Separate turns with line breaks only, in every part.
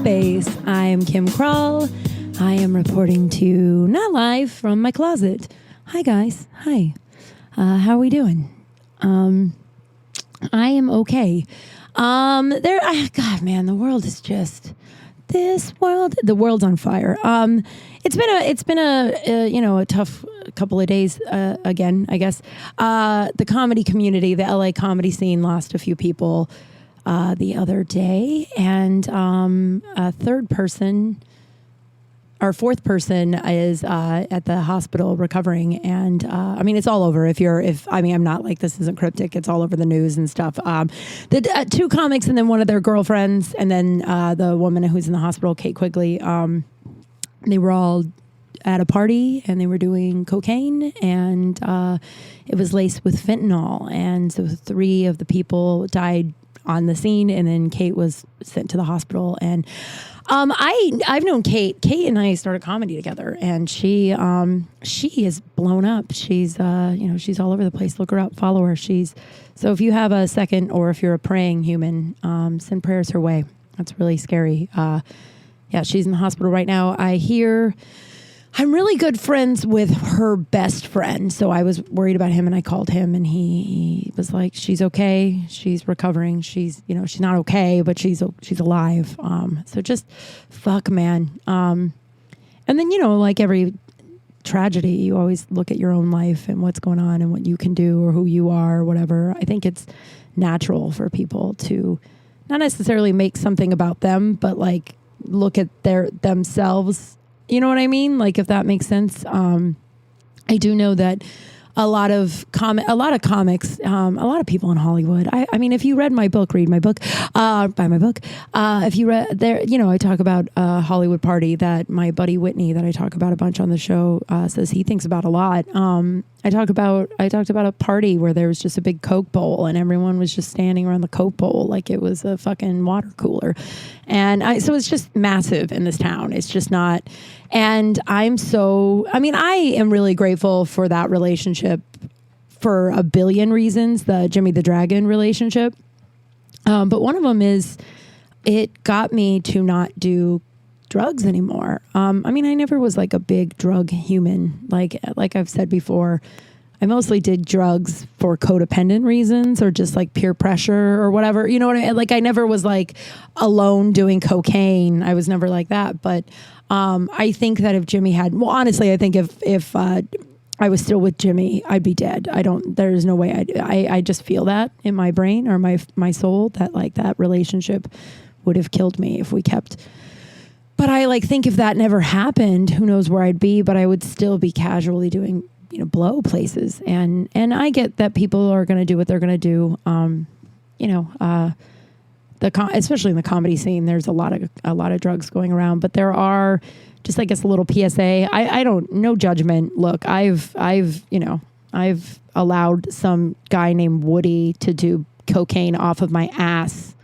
Space. I'm Kim Kral. I am reporting to you not live from my closet. Hi guys. Hi. How are we doing? I am okay. God, man, the world is just the world's on fire. It's been a tough couple of days, again, I guess. The comedy community, the LA comedy scene lost a few people, the other day, and, a fourth person is at the hospital recovering, and it's all over. I'm not like, this isn't cryptic. It's all over the news and stuff. The two comics and then one of their girlfriends, and then the woman who's in the hospital, Kate Quigley. They were all at a party and they were doing cocaine, and it was laced with fentanyl, and so 3 of the people died on the scene, and then Kate was sent to the hospital. And I've known Kate. Kate and I started comedy together, and she is blown up. She's she's all over the place. Look her up, follow her. So if you have a second, or if you're a praying human, send prayers her way. That's really scary. She's in the hospital right now. I'm really good friends with her best friend, so I was worried about him, and I called him, and he was like, "She's okay. She's recovering. She's not okay, but she's alive." So just fuck, man. And then like every tragedy, you always look at your own life and what's going on and what you can do or who you are or whatever. I think it's natural for people to not necessarily make something about them, but like look at themselves. You know what I mean? Like, if that makes sense. I do know that a lot of comics, a lot of people in Hollywood. I mean, if you read my book, buy my book. If you read there, I talk about a Hollywood party that my buddy Whitney, that I talk about a bunch on the show, says he thinks about a lot. I talked about a party where there was just a big Coke bowl, and everyone was just standing around the Coke bowl like it was a fucking water cooler. And so it's just massive in this town. It's just not. And I am really grateful for that relationship for a billion reasons, the Jimmy the Dragon relationship. But one of them is it got me to not do drugs anymore. I never was like a big drug human. Like I've said before, I mostly did drugs for codependent reasons or just like peer pressure or whatever. You know what I mean? Like I never was like alone doing cocaine. I was never like that. But I think that if Jimmy honestly, I think if I was still with Jimmy, I'd be dead. There's no way I just feel that in my brain or my soul that like that relationship would have killed me if we kept. But I think if that never happened, who knows where I'd be, but I would still be casually doing, blow places. And I get that people are going to do what they're going to do. Especially in the comedy scene, there's a lot of drugs going around, but there are just, I guess, a little PSA. No judgment. Look, I've allowed some guy named Woody to do cocaine off of my ass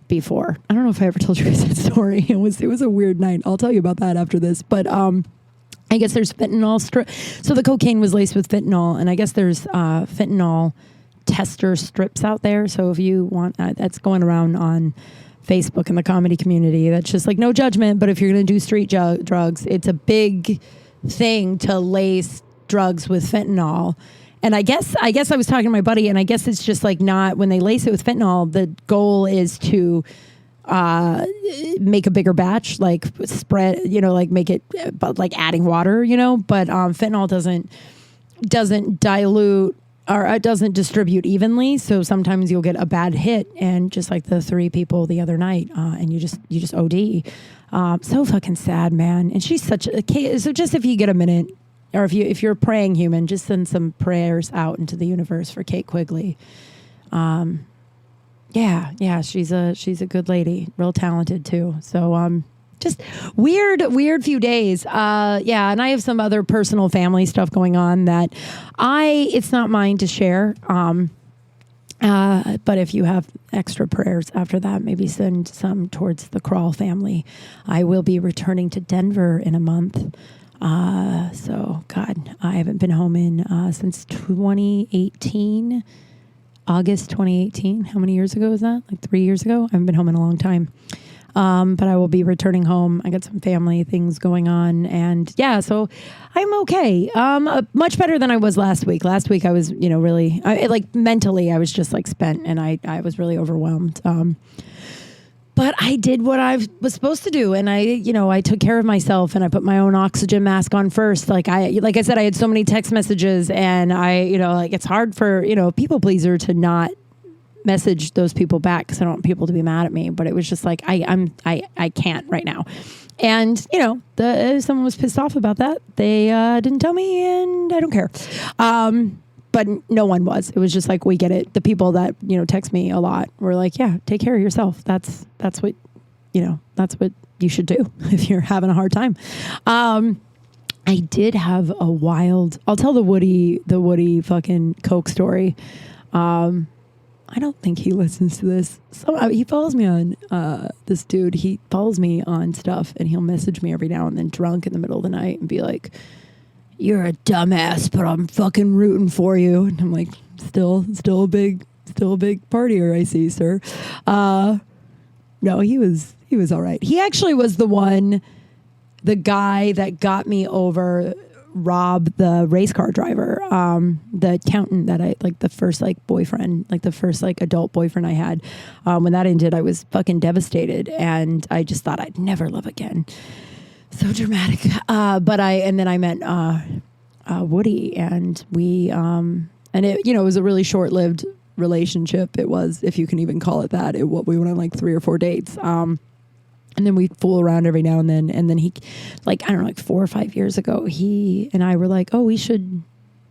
before. I don't know if I ever told you guys that story. It was a weird night. I'll tell you about that after this. But I guess there's fentanyl. So the cocaine was laced with fentanyl, and I guess there's fentanyl tester strips out there. So if you want, that's going around on Facebook in the comedy community. That's just like no judgment. But if you're going to do street drugs, it's a big thing to lace drugs with fentanyl. And I guess I was talking to my buddy, and I guess it's just like not when they lace it with fentanyl, the goal is to make a bigger batch, like spread, like make it, but like adding water, but fentanyl doesn't dilute or it doesn't distribute evenly. So sometimes you'll get a bad hit, and just like the 3 people the other night, and you just OD. So fucking sad, man. And she's such a, so just if you get a minute, or if you're a praying human, just send some prayers out into the universe for Kate Quigley. She's a good lady, real talented too. So just weird few days. And I have some other personal family stuff going on that it's not mine to share. But if you have extra prayers after that, maybe send some towards the Kral family. I will be returning to Denver in a month. So God, I haven't been home since 2018, August 2018. How many years ago was that? Like 3 years ago? I haven't been home in a long time. But I will be returning home. I got some family things going on, and yeah, so I'm okay. Much better than I was last week. Last week I was, really like mentally I was just like spent, and I was really overwhelmed. But I did what I was supposed to do, and I took care of myself, and I put my own oxygen mask on first. Like I said, I had so many text messages, and it's hard for people pleaser to not message those people back because I don't want people to be mad at me. But it was just like I can't right now, and someone was pissed off about that. They didn't tell me, and I don't care. But no one was. It was just like, we get it. The people that, text me a lot were like, yeah, take care of yourself. That's what, that's what you should do if you're having a hard time. I did have a wild, I'll tell the Woody fucking Coke story. I don't think he listens to this. So he follows me on, this dude, he follows me on stuff, and he'll message me every now and then drunk in the middle of the night and be like, "You're a dumbass, but I'm fucking rooting for you." And I'm like, still a big partier, I see, sir. No, he was all right. He actually was the guy that got me over Rob, the race car driver, the accountant that I, like, the first boyfriend, the first adult boyfriend I had. When that ended, I was fucking devastated, and I just thought I'd never love again. So dramatic. And then I met Woody, and we and it it was a really short-lived relationship. It was, if you can even call it that. We went on like 3 or 4 dates. And then we fool around every now and then. And then he, I don't know, 4 or 5 years ago, he and I were like, oh, we should,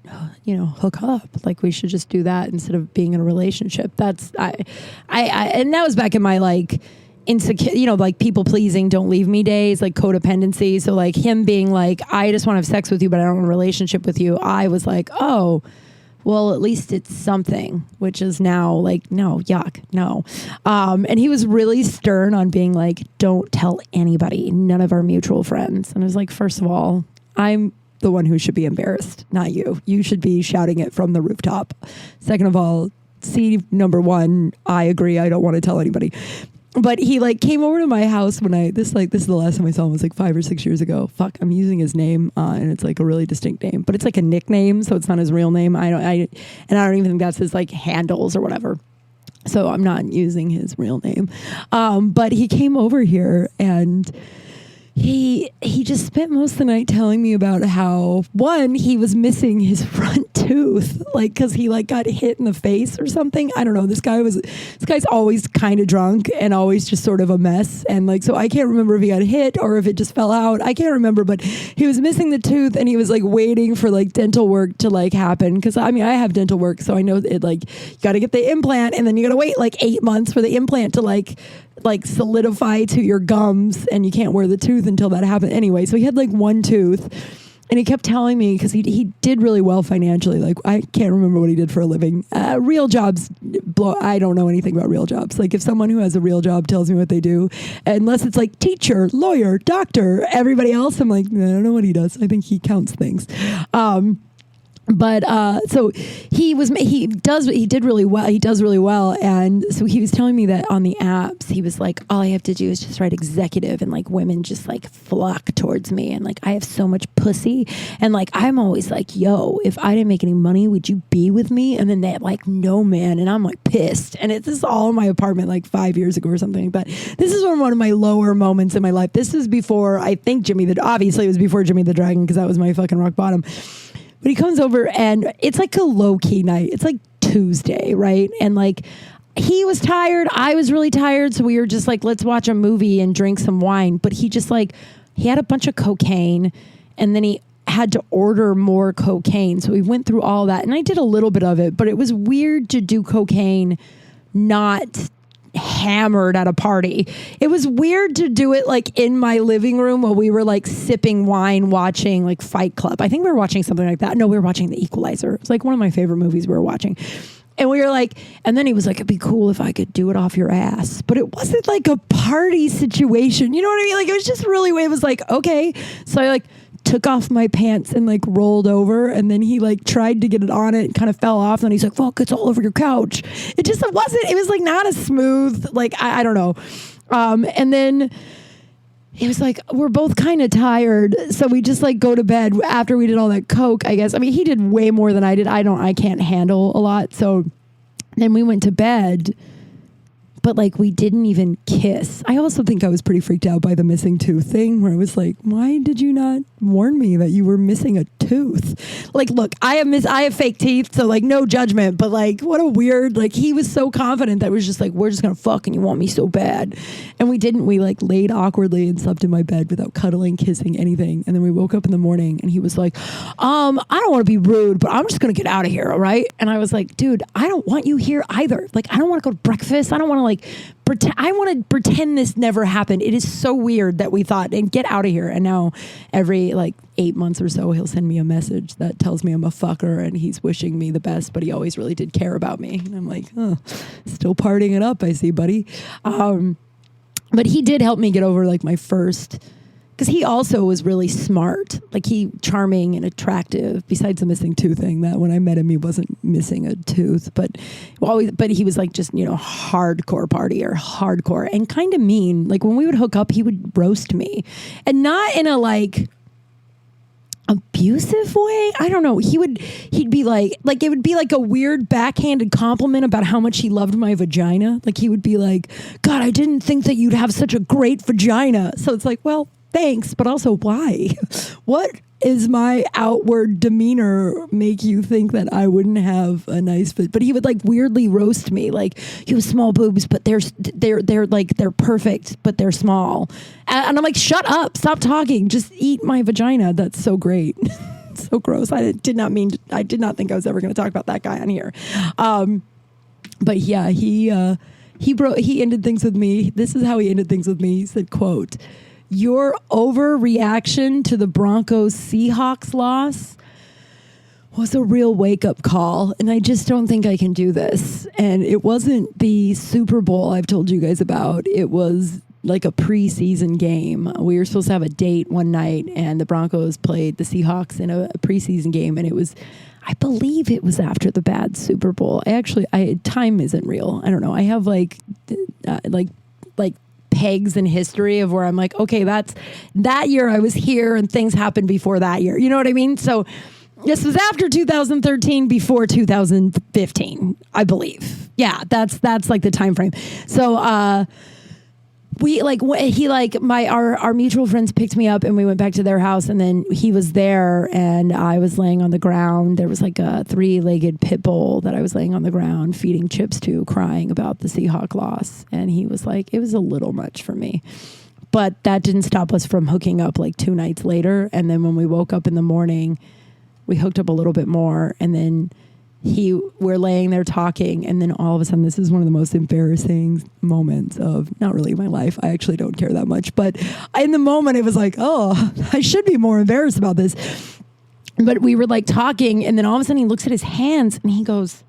hook up. Like, we should just do that instead of being in a relationship. That's, and that was back in my insecure, people pleasing, don't leave me days, codependency. So him being like, I just want to have sex with you, but I don't want a relationship with you. I was like, oh, well, at least it's something, which is now no, yuck, no. And he was really stern on being like, don't tell anybody, none of our mutual friends. And I was like, first of all, I'm the one who should be embarrassed, not you. You should be shouting it from the rooftop. Second of all, number one, I agree. I don't want to tell anybody. But he came over to my house when this is the last time I saw him, was 5 or 6 years ago. Fuck, I'm using his name, and it's a really distinct name, but it's a nickname, so it's not his real name. I don't even think that's his handles or whatever. So I'm not using his real name. But he came over here, and he just spent most of the night telling me about how, one, he was missing his front tooth, because he got hit in the face or something. I don't know. This guy's always kind of drunk and always just sort of a mess. And so I can't remember if he got hit or if it just fell out. I can't remember, but he was missing the tooth, and he was waiting for dental work to happen. Cause I have dental work, so I know it you got to get the implant, and then you got to wait 8 months for the implant to solidify to your gums, and you can't wear the tooth until that happens. Anyway, so he had one tooth, and he kept telling me, because he did really well financially. I can't remember what he did for a living. Real jobs, I don't know anything about real jobs. If someone who has a real job tells me what they do, unless it's teacher, lawyer, doctor, everybody else, I'm I don't know what he does. I think he counts things. But so he did really well. He does really well. And so he was telling me that on the apps, he was like, all I have to do is just write executive, and women just flock towards me. And I have so much pussy. And I'm always yo, if I didn't make any money, would you be with me? And then they're no, man. And I'm pissed. And this is all in my apartment 5 years ago or something like that. This is one of my lower moments in my life. This is before, I think, obviously it was before Jimmy the Dragon, because that was my fucking rock bottom. But he comes over, and it's a low-key night. It's Tuesday, right? And he was tired. I was really tired. So we were just let's watch a movie and drink some wine. But he just he had a bunch of cocaine, and then he had to order more cocaine. So we went through all that. And I did a little bit of it, but it was weird to do cocaine not hammered at a party. It was weird to do it in my living room while we were sipping wine, watching Fight Club. I think we were watching something like that. No, we were watching The Equalizer. It's one of my favorite movies we were watching. And we were and then he was it'd be cool if I could do it off your ass. But it wasn't a party situation. You know what I mean? It was just really, it was okay. So I took off my pants and rolled over, and then he tried to get it on it and kind of fell off, and he's fuck, it's all over your couch. It wasn't, it was not a smooth, I don't know. And then it was like, we're both kind of tired. So we just like go to bed after we did all that coke, I guess. I mean, he did way more than I did. I can't handle a lot. So then we went to bed, but like we didn't even kiss. I also think I was pretty freaked out by the missing tooth thing, where I was like, why did you not warn me that you were missing a tooth? Like, look, I have fake teeth, so like no judgment, but like what a weird, like he was so confident that it was just like, we're just gonna fuck and you want me so bad. And we didn't. We like laid awkwardly and slept in my bed without cuddling, kissing, anything. And then we woke up in the morning and he was like, I don't want to be rude, but I'm just gonna get out of here, all right? And I was like, dude, I don't want you here either. Like, I don't want to go to breakfast. I don't want to like pretend. I want to pretend this never happened. It is so weird that we thought, and get out of here. And now every like 8 months or so, he'll send me a message that tells me I'm a fucker and he's wishing me the best, but he always really did care about me. And I'm like, still partying it up, I see, buddy. But he did help me get over like my first, because he also was really smart, like he charming and attractive, besides the missing tooth thing, that when I met him, he wasn't missing a tooth, but he was like just, hardcore partier, hardcore, and kind of mean. Like when we would hook up, he would roast me, and not in a like abusive way. I don't know. He'd be like it would be like a weird backhanded compliment about how much he loved my vagina. Like he would be like, God, I didn't think that you'd have such a great vagina. So it's like, well, thanks, but also why? What is my outward demeanor make you think that I wouldn't have a nice fit? But he would like weirdly roast me, like, you have small boobs, but they're perfect, but they're small. And I'm like, shut up, stop talking, just eat my vagina. That's so great. So gross. I did not think I was ever going to talk about that guy on here. But yeah, he ended things with me. This is how he ended things with me. He said, quote, "Your overreaction to the Broncos Seahawks loss was a real wake-up call, and I just don't think I can do this." And it wasn't the Super Bowl I've told you guys about. It was like a preseason game. We were supposed to have a date one night, and the Broncos played the Seahawks in a preseason game, and it was, I believe it was after the bad Super Bowl. Time isn't real. I don't know. I have like pegs in history of where I'm like, okay, that's that year I was here and things happened before that year. You know what I mean? So this was after 2013, before 2015, I believe. Yeah, that's like the time frame. So our mutual friends picked me up and we went back to their house, and then he was there and I was laying on the ground. There was like a 3-legged pit bull that I was laying on the ground feeding chips to, crying about the Seahawk loss. And he was like, it was a little much for me. But that didn't stop us from hooking up like 2 nights later. And then when we woke up in the morning, we hooked up a little bit more, and then we're laying there talking, and then all of a sudden, this is one of the most embarrassing moments of not really my life. I actually don't care that much, but in the moment it was like, oh, I should be more embarrassed about this. But we were like talking, and then all of a sudden he looks at his hands and he goes,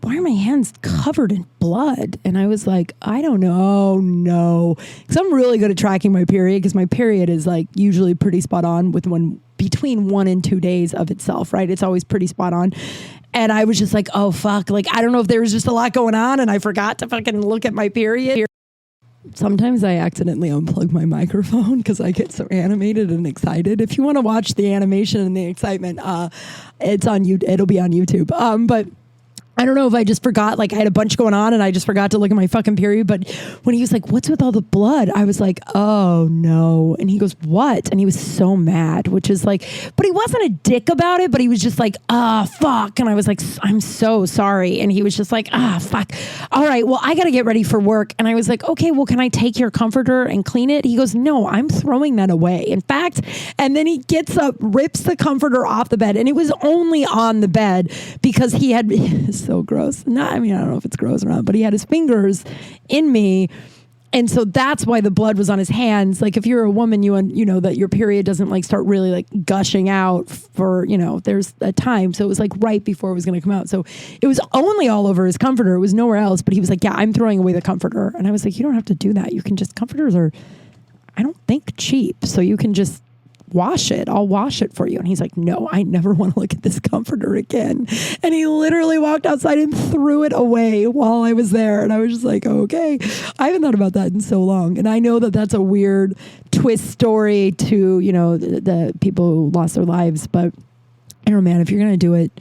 "Why are my hands covered in blood?" And I was like, I don't know, no, because I'm really good at tracking my period, because my period is like usually pretty spot on with between 1 and 2 days of itself, right? It's always pretty spot on. And I was just like, oh fuck, like I don't know if there was just a lot going on and I forgot to fucking look at my period. Sometimes I accidentally unplug my microphone because I get so animated and excited. If you want to watch the animation and the excitement, it's on you. It'll be on YouTube. But I don't know if I just forgot, like I had a bunch going on and I just forgot to look at my fucking period. But when he was like, "What's with all the blood?" I was like, oh no. And he goes, "What?" And he was so mad, which is like, but he wasn't a dick about it, but he was just like, fuck. And I was like, "I'm so sorry." And he was just like, fuck. All right, well, I got to get ready for work. And I was like, okay, well, can I take your comforter and clean it? He goes, "No, I'm throwing that away. In fact," and then he gets up, rips the comforter off the bed. And it was only on the bed because he had, so gross. I don't know if it's gross or not, but he had his fingers in me. And so that's why the blood was on his hands. Like if you're a woman, you know that your period doesn't like start really like gushing out for, there's a time. So it was like right before it was going to come out. So it was only all over his comforter. It was nowhere else. But he was like, "Yeah, I'm throwing away the comforter." And I was like, "You don't have to do that. You can just, comforters are, I don't think, cheap. So you can just wash it. I'll wash it for you. And he's like, no, I never want to look at this comforter again. And he literally walked outside and threw it away while I was there. And I was just like, okay, I haven't thought about that in so long. And I know that that's a weird twist story to, you know, the people who lost their lives. But I don't know, man, if you're going to do it,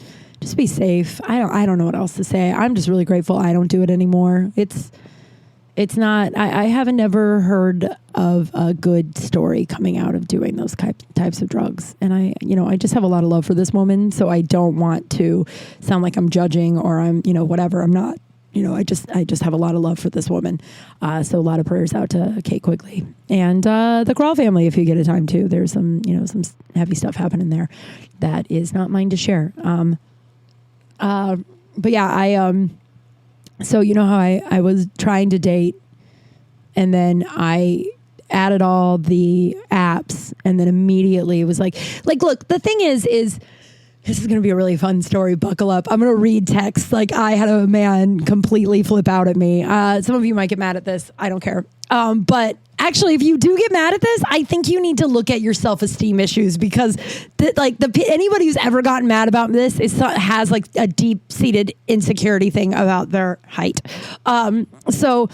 just be safe. I don't know what else to say. I'm just really grateful I don't do it anymore. It's not, I haven't never heard of a good story coming out of doing those types of drugs. And I just have a lot of love for this woman. So I don't want to sound like I'm judging or I'm, you know, whatever. I'm not, you know, I just have a lot of love for this woman. So a lot of prayers out to Kate Quigley and the Kral family if you get a time too. There's some, you know, some heavy stuff happening there that is not mine to share. But yeah, so you know how I was trying to date and then I added all the apps and then immediately it was like, look, the thing is this is going to be a really fun story. Buckle up. I'm going to read text. Like I had a man completely flip out at me. Some of you might get mad at this. I don't care. But actually, if you do get mad at this, I think you need to look at your self-esteem issues because anybody who's ever gotten mad about this has like a deep-seated insecurity thing about their height. So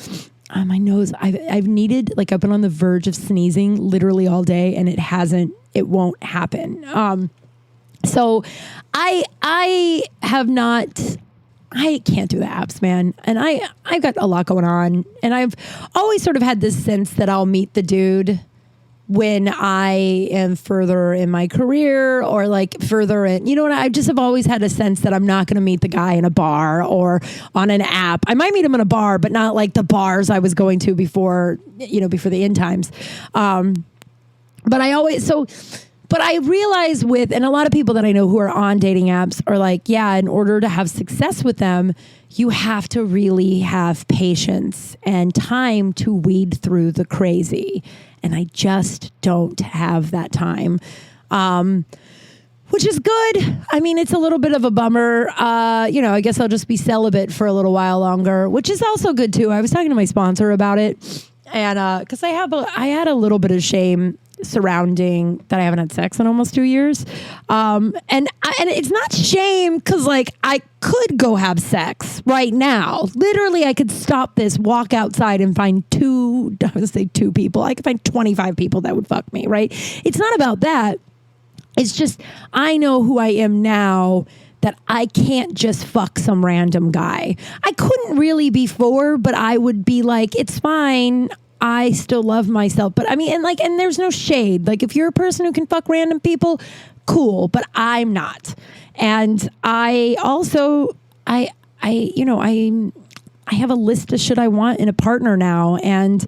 my nose, I've needed, like I've been on the verge of sneezing literally all day and it won't happen. So I can't do the apps, man. And I've got a lot going on. And I've always sort of had this sense that I'll meet the dude when I am further in my career or like further in, you know what? I just have always had a sense that I'm not going to meet the guy in a bar or on an app. I might meet him in a bar, but not like the bars I was going to before the end times. But I realize and a lot of people that I know who are on dating apps are like, yeah, in order to have success with them, you have to really have patience and time to weed through the crazy. And I just don't have that time, which is good. I mean, it's a little bit of a bummer. I guess I'll just be celibate for a little while longer, which is also good too. I was talking to my sponsor about it. And because I had a little bit of shame surrounding that I haven't had sex in almost 2 years. And it's not shame because like I could go have sex right now. Literally, I could stop this, walk outside and find two people. I could find 25 people that would fuck me, right? It's not about that. It's just, I know who I am now that I can't just fuck some random guy. I couldn't really before, but I would be like, it's fine. I still love myself. But I mean, and there's no shade. Like if you're a person who can fuck random people, cool, but I'm not. And I also, I have a list of shit I want in a partner now. And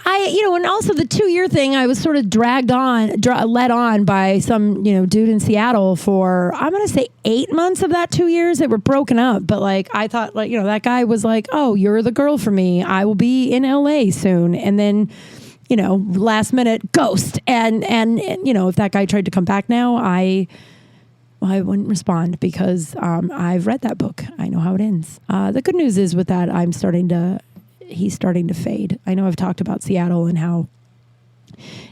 and also the 2-year thing, I was sort of led on by some, dude in Seattle for, I'm going to say 8 months of that 2 years. They were broken up. But like, I thought like, that guy was like, oh, you're the girl for me. I will be in LA soon. And then, last minute ghost. And if that guy tried to come back now, I wouldn't respond because I've read that book. I know how it ends. The good news is with that, he's starting to fade. I know I've talked about Seattle and how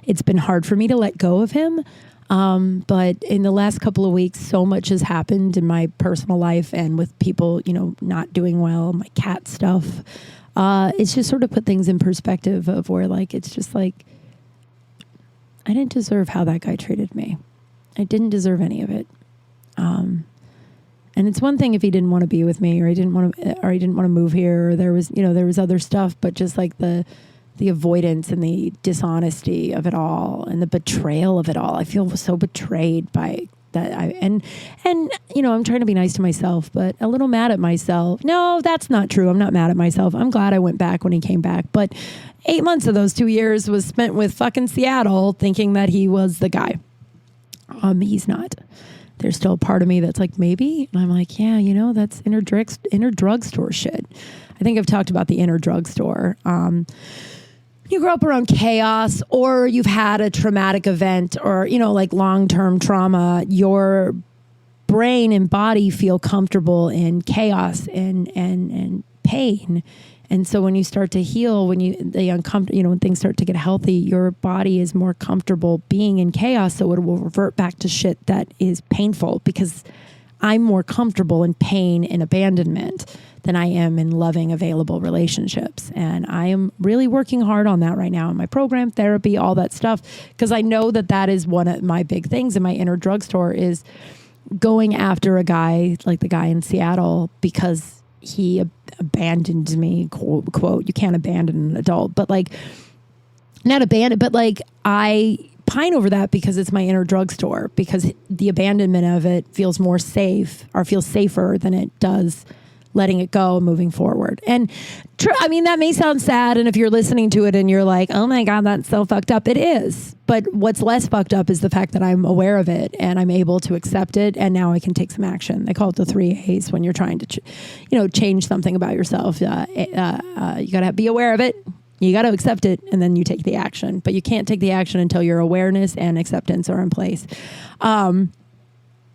it's been hard for me to let go of him. But in the last couple of weeks, so much has happened in my personal life and with people, not doing well, my cat stuff. It's just sort of put things in perspective of where like, it's just like, I didn't deserve how that guy treated me. I didn't deserve any of it. And it's one thing if he didn't want to be with me or he didn't want to move here or there was other stuff, but just like the avoidance and the dishonesty of it all and the betrayal of it all. I feel so betrayed by that. I'm trying to be nice to myself, but a little mad at myself. No, that's not true. I'm not mad at myself. I'm glad I went back when he came back. But 8 months of those 2 years was spent with fucking Seattle thinking that he was the guy. He's not. There's still a part of me that's like, maybe. And I'm like, yeah, that's inner drugstore shit. I think I've talked about the inner drugstore. You grow up around chaos or you've had a traumatic event or, like long-term trauma, your brain and body feel comfortable in chaos and pain. And so when you start to heal, when when things start to get healthy, your body is more comfortable being in chaos. So it will revert back to shit that is painful, because I'm more comfortable in pain and abandonment than I am in loving, available relationships. And I am really working hard on that right now in my program, therapy, all that stuff, because I know that is one of my big things in my inner drugstore, is going after a guy like the guy in Seattle because he abandoned me, quote. You can't abandon an adult, but like, not abandon, but like, I pine over that because it's my inner drugstore, because the abandonment of it feels more safe, or feels safer than it does letting it go and moving forward. And I mean, that may sound sad. And if you're listening to it and you're like, oh my God, that's so fucked up, it is. But what's less fucked up is the fact that I'm aware of it and I'm able to accept it. And now I can take some action. They call it the 3 A's when you're trying to, change something about yourself. You got to be aware of it. You got to accept it, and then you take the action. But you can't take the action until your awareness and acceptance are in place.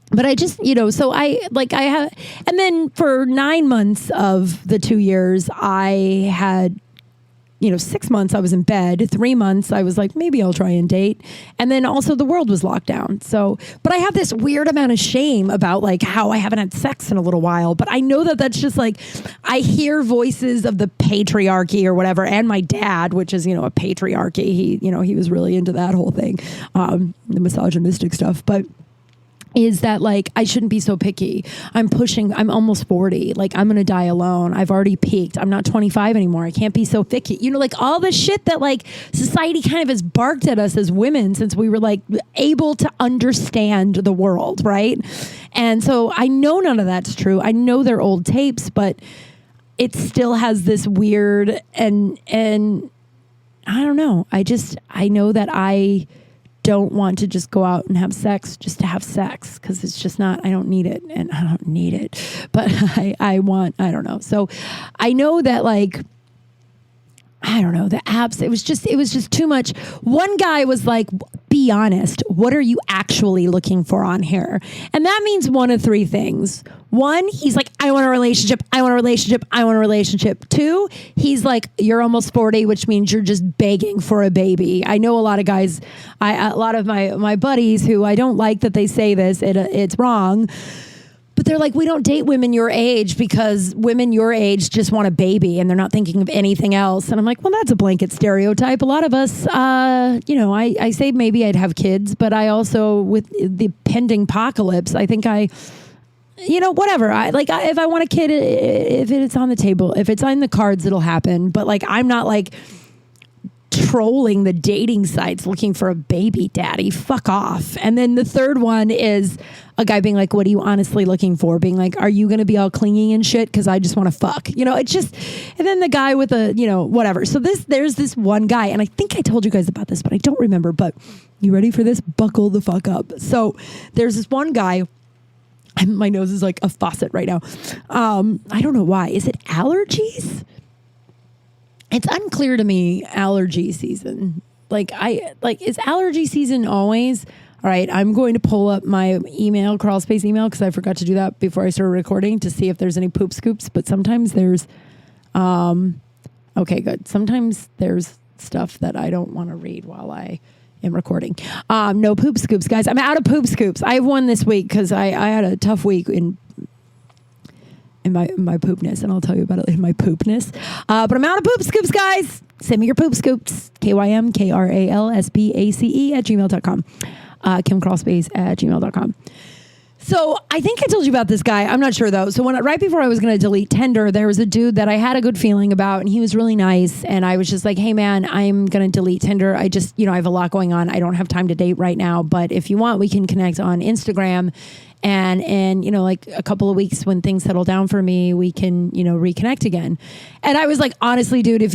But I just, so I have, and then for 9 months of the 2 years, I had, 6 months I was in bed, 3 months I was like, maybe I'll try and date. And then also the world was locked down. So, but I have this weird amount of shame about like how I haven't had sex in a little while. But I know that that's just like, I hear voices of the patriarchy or whatever. And my dad, which is, a patriarchy. He was really into that whole thing, the misogynistic stuff. But is that like, I shouldn't be so picky. I'm almost 40. Like, I'm going to die alone. I've already peaked. I'm not 25 anymore. I can't be so picky. Like all the shit that like society kind of has barked at us as women since we were like able to understand the world. Right. And so I know none of that's true. I know they're old tapes, but it still has this weird and I don't know. I know that I don't want to just go out and have sex just to have sex, because it's just not, I don't need it, and I don't need it, but I don't know. So I know that like, I don't know, the apps, it was just too much. One guy was like, be honest, what are you actually looking for on here? And that means one of three things. One, he's like, I want a relationship. I want a relationship. I want a relationship. Two, he's like, you're almost 40, which means you're just begging for a baby. I know a lot of guys, a lot of my buddies who, I don't like that they say this, it's wrong, but they're like, we don't date women your age because women your age just want a baby and they're not thinking of anything else. And I'm like, well, that's a blanket stereotype. A lot of us, I say maybe I'd have kids, but I also, with the pending apocalypse, I think whatever. If I want a kid, if it's on the table, if it's on the cards, it'll happen. But like, I'm not like trolling the dating sites looking for a baby daddy. Fuck off. And then the third one is a guy being like, what are you honestly looking for? Being like, are you going to be all clingy and shit? Cause I just want to fuck, it's just, and then the guy with whatever. So there's this one guy, and I think I told you guys about this, but I don't remember, but you ready for this? Buckle the fuck up. So there's this one guy. My nose is like a faucet right now. I don't know why. Is it allergies? It's unclear to me, allergy season. Is allergy season always? All right, I'm going to pull up my email, crawl space email, because I forgot to do that before I started recording, to see if there's any poop scoops. But sometimes there's, okay, good. Sometimes there's stuff that I don't want to read while I am recording. No poop scoops, guys. I'm out of poop scoops. I have one this week because I had a tough week in my poopness, and I'll tell you about it in my poopness. But I'm out of poop scoops, guys. Send me your poop scoops. KymKralspace@gmail.com. KimKralspace@gmail.com. So I think I told you about this guy. I'm not sure though. So right before I was going to delete Tinder, there was a dude that I had a good feeling about, and he was really nice. And I was just like, hey man, I'm going to delete Tinder. I just, I have a lot going on. I don't have time to date right now, but if you want, we can connect on Instagram. And like a couple of weeks when things settle down for me, we can, reconnect again. And I was like, honestly, dude, if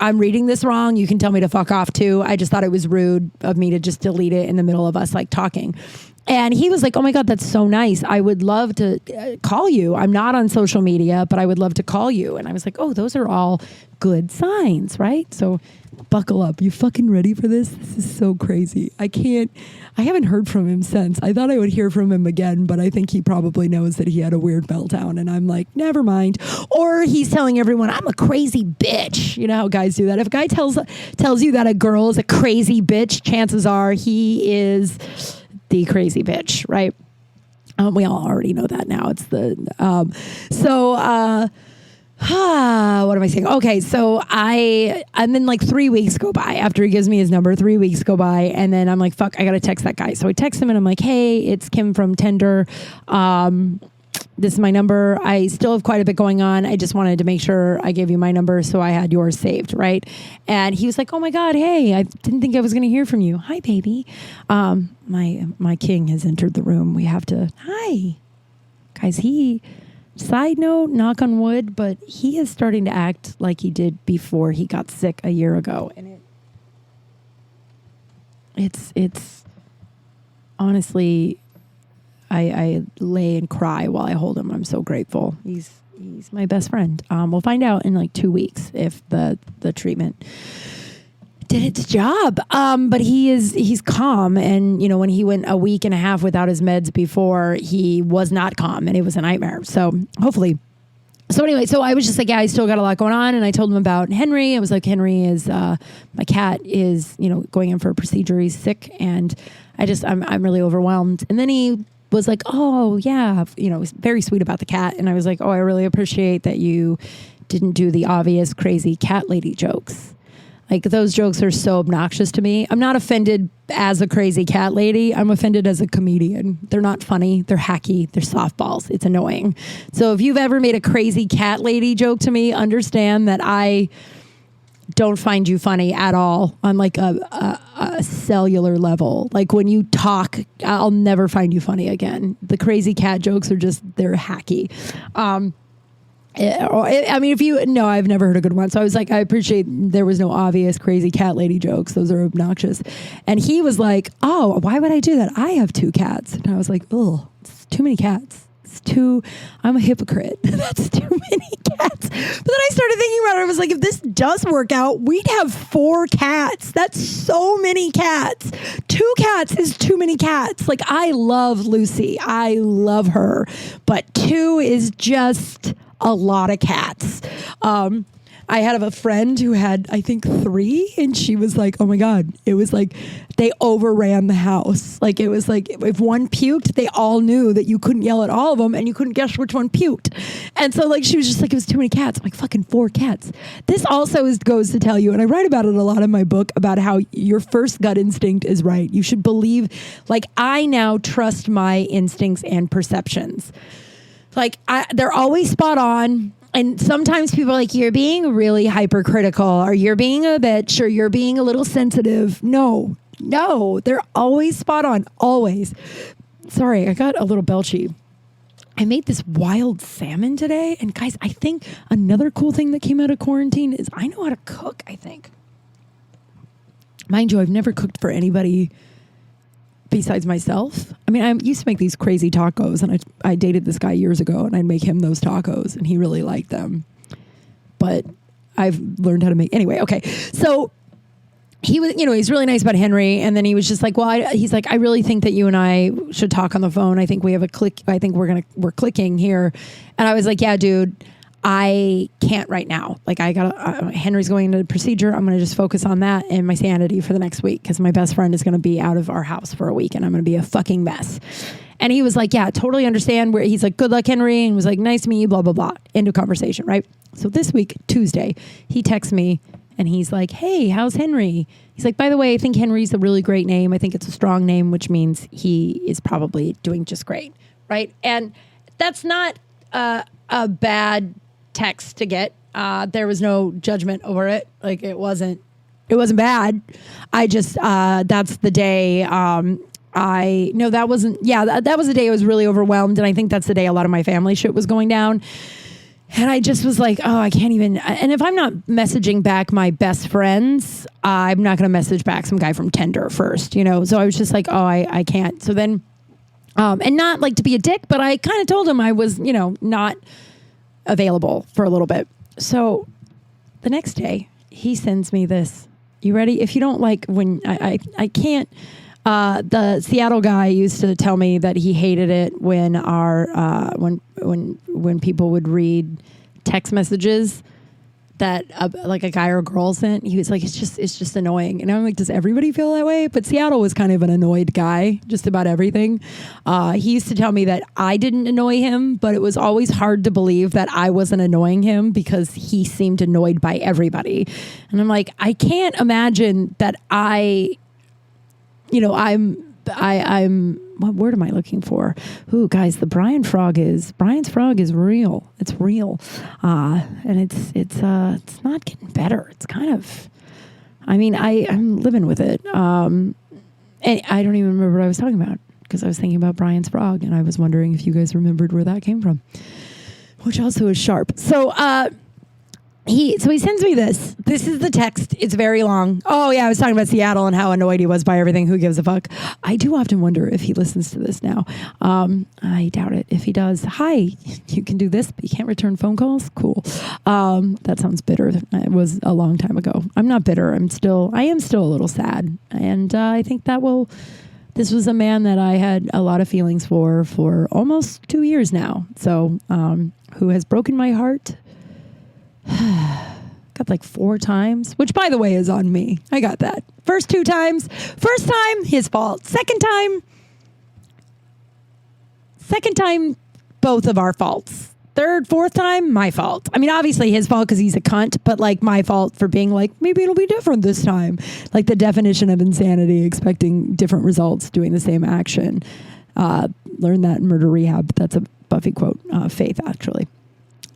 I'm reading this wrong, you can tell me to fuck off too. I just thought it was rude of me to just delete it in the middle of us like talking. And he was like, oh my God, that's so nice. I would love to call you. I'm not on social media, but I would love to call you. And I was like, oh, those are all good signs, right? So buckle up. You fucking ready for this? This is so crazy. I haven't heard from him since. I thought I would hear from him again, but I think he probably knows that he had a weird meltdown, and I'm like, never mind. Or he's telling everyone, I'm a crazy bitch. You know how guys do that? If a guy tells you that a girl is a crazy bitch, chances are he is the crazy bitch, right? We all already know that now. It's the, what am I saying? Okay, so and then like 3 weeks go by after he gives me his number. 3 weeks go by, and then I'm like, fuck, I gotta text that guy. So I text him and I'm like, hey, it's Kim from Tinder. This is my number. I still have quite a bit going on. I just wanted to make sure I gave you my number, so I had yours saved, right? And he was like, oh my God, hey, I didn't think I was going to hear from you. Hi, baby. My king has entered the room. We have to, hi. Guys, side note, knock on wood, but he is starting to act like he did before he got sick a year ago. And it's honestly, I lay and cry while I hold him. I'm so grateful. He's my best friend. We'll find out in like 2 weeks if the treatment did its job. But he's calm. And, you know, when he went a week and a half without his meds before, he was not calm and it was a nightmare. So hopefully. So anyway, so I was just like, yeah, I still got a lot going on. And I told him about Henry. I was like, Henry is, my cat is, you know, going in for a procedure. He's sick. And I'm really overwhelmed. And then he was like, oh yeah, you know, was very sweet about the cat. And I was like, oh, I really appreciate that you didn't do the obvious crazy cat lady jokes. Like, those jokes are so obnoxious to me. I'm not offended as a crazy cat lady. I'm offended as a comedian. They're not funny. They're hacky. They're softballs. It's annoying. So if you've ever made a crazy cat lady joke to me, understand that I don't find you funny at all on like a cellular level. Like, when you talk, I'll never find you funny again. The crazy cat jokes are just, they're hacky. I mean, I've never heard a good one. So I was like, I appreciate there was no obvious crazy cat lady jokes. Those are obnoxious. And he was like, oh, why would I do that? I have 2 cats. And I was like, oh, it's too many cats. I'm a hypocrite. That's too many cats. But then I started thinking about it. I was like, if this does work out, we'd have 4 cats. That's so many cats. 2 cats is too many cats. Like, I love Lucy. I love her. But 2 is just a lot of cats. I had a friend who had, I think, 3, and she was like, oh my God, it was like they overran the house. Like, it was like if one puked, they all knew that you couldn't yell at all of them and you couldn't guess which one puked. And so, like, she was just like, it was too many cats. I'm like, fucking 4 cats. This also goes to tell you, and I write about it a lot in my book, about how your first gut instinct is right. You should believe, like, I now trust my instincts and perceptions. Like, they're always spot on. And sometimes people are like, you're being really hypercritical, or you're being a bitch, or you're being a little sensitive. No, they're always spot on. Always. Sorry, I got a little belchy. I made this wild salmon today. And guys, I think another cool thing that came out of quarantine is I know how to cook, I think. Mind you, I've never cooked for anybody besides myself. I mean, I used to make these crazy tacos, and I dated this guy years ago, and I'd make him those tacos, and he really liked them. But I've learned how to make, anyway, okay. So he was, you know, he's really nice about Henry, and then he was just like, well, he's like, I really think that you and I should talk on the phone. I think we have a click. I think we're clicking here. And I was like, yeah, dude, I can't right now. Like, Henry's going into the procedure. I'm going to just focus on that and my sanity for the next week, because my best friend is going to be out of our house for a week and I'm going to be a fucking mess. And he was like, yeah, totally understand. Where he's like, good luck, Henry. And was like, nice to meet you, blah, blah, blah. End of conversation, right? So this week, Tuesday, he texts me and he's like, hey, how's Henry? He's like, by the way, I think Henry's a really great name. I think it's a strong name, which means he is probably doing just great, right? And that's not a bad text to get. There was no judgment over it. Like, it wasn't bad. I just, that's the day, that was the day I was really overwhelmed. And I think that's the day a lot of my family shit was going down. And I just was like, oh, I can't even, and if I'm not messaging back my best friends, I'm not going to message back some guy from Tinder first, you know? So I was just like, oh, I can't. So then, and not like to be a dick, but I kind of told him I was, you know, not available for a little bit. So the next day he sends me this You ready? If you don't like when I can't. The Seattle guy used to tell me that he hated it when when people would read text messages that like a guy or a girl sent. He was like, it's just annoying. And I'm like, does everybody feel that way? But Seattle was kind of an annoyed guy just about everything. He used to tell me that I didn't annoy him, but it was always hard to believe that I wasn't annoying him because he seemed annoyed by everybody. And I'm like, I can't imagine that I'm what word am I looking for? Ooh, guys, the Brian's frog is real. It's real. And it's not getting better. It's kind of, I'm living with it. And I don't even remember what I was talking about because I was thinking about Brian's frog and I was wondering if you guys remembered where that came from, which also is sharp. So, he sends me this. This is the text. It's very long. Oh, yeah, I was talking about Seattle and how annoyed he was by everything. Who gives a fuck? I do often wonder if he listens to this now. I doubt it. If he does, hi, you can do this, but you can't return phone calls? Cool. That sounds bitter. It was a long time ago. I'm not bitter. I am still a little sad. And I think this was a man that I had a lot of feelings for almost 2 years now. So who has broken my heart. Got like 4 times, which by the way is on me. I got that. First time, his fault. Second time, both of our faults. Third, fourth time, my fault. I mean, obviously his fault because he's a cunt, but like my fault for being like, maybe it'll be different this time. Like the definition of insanity, expecting different results, doing the same action. Learned that in Murder Rehab. That's a Buffy quote, Faith, actually.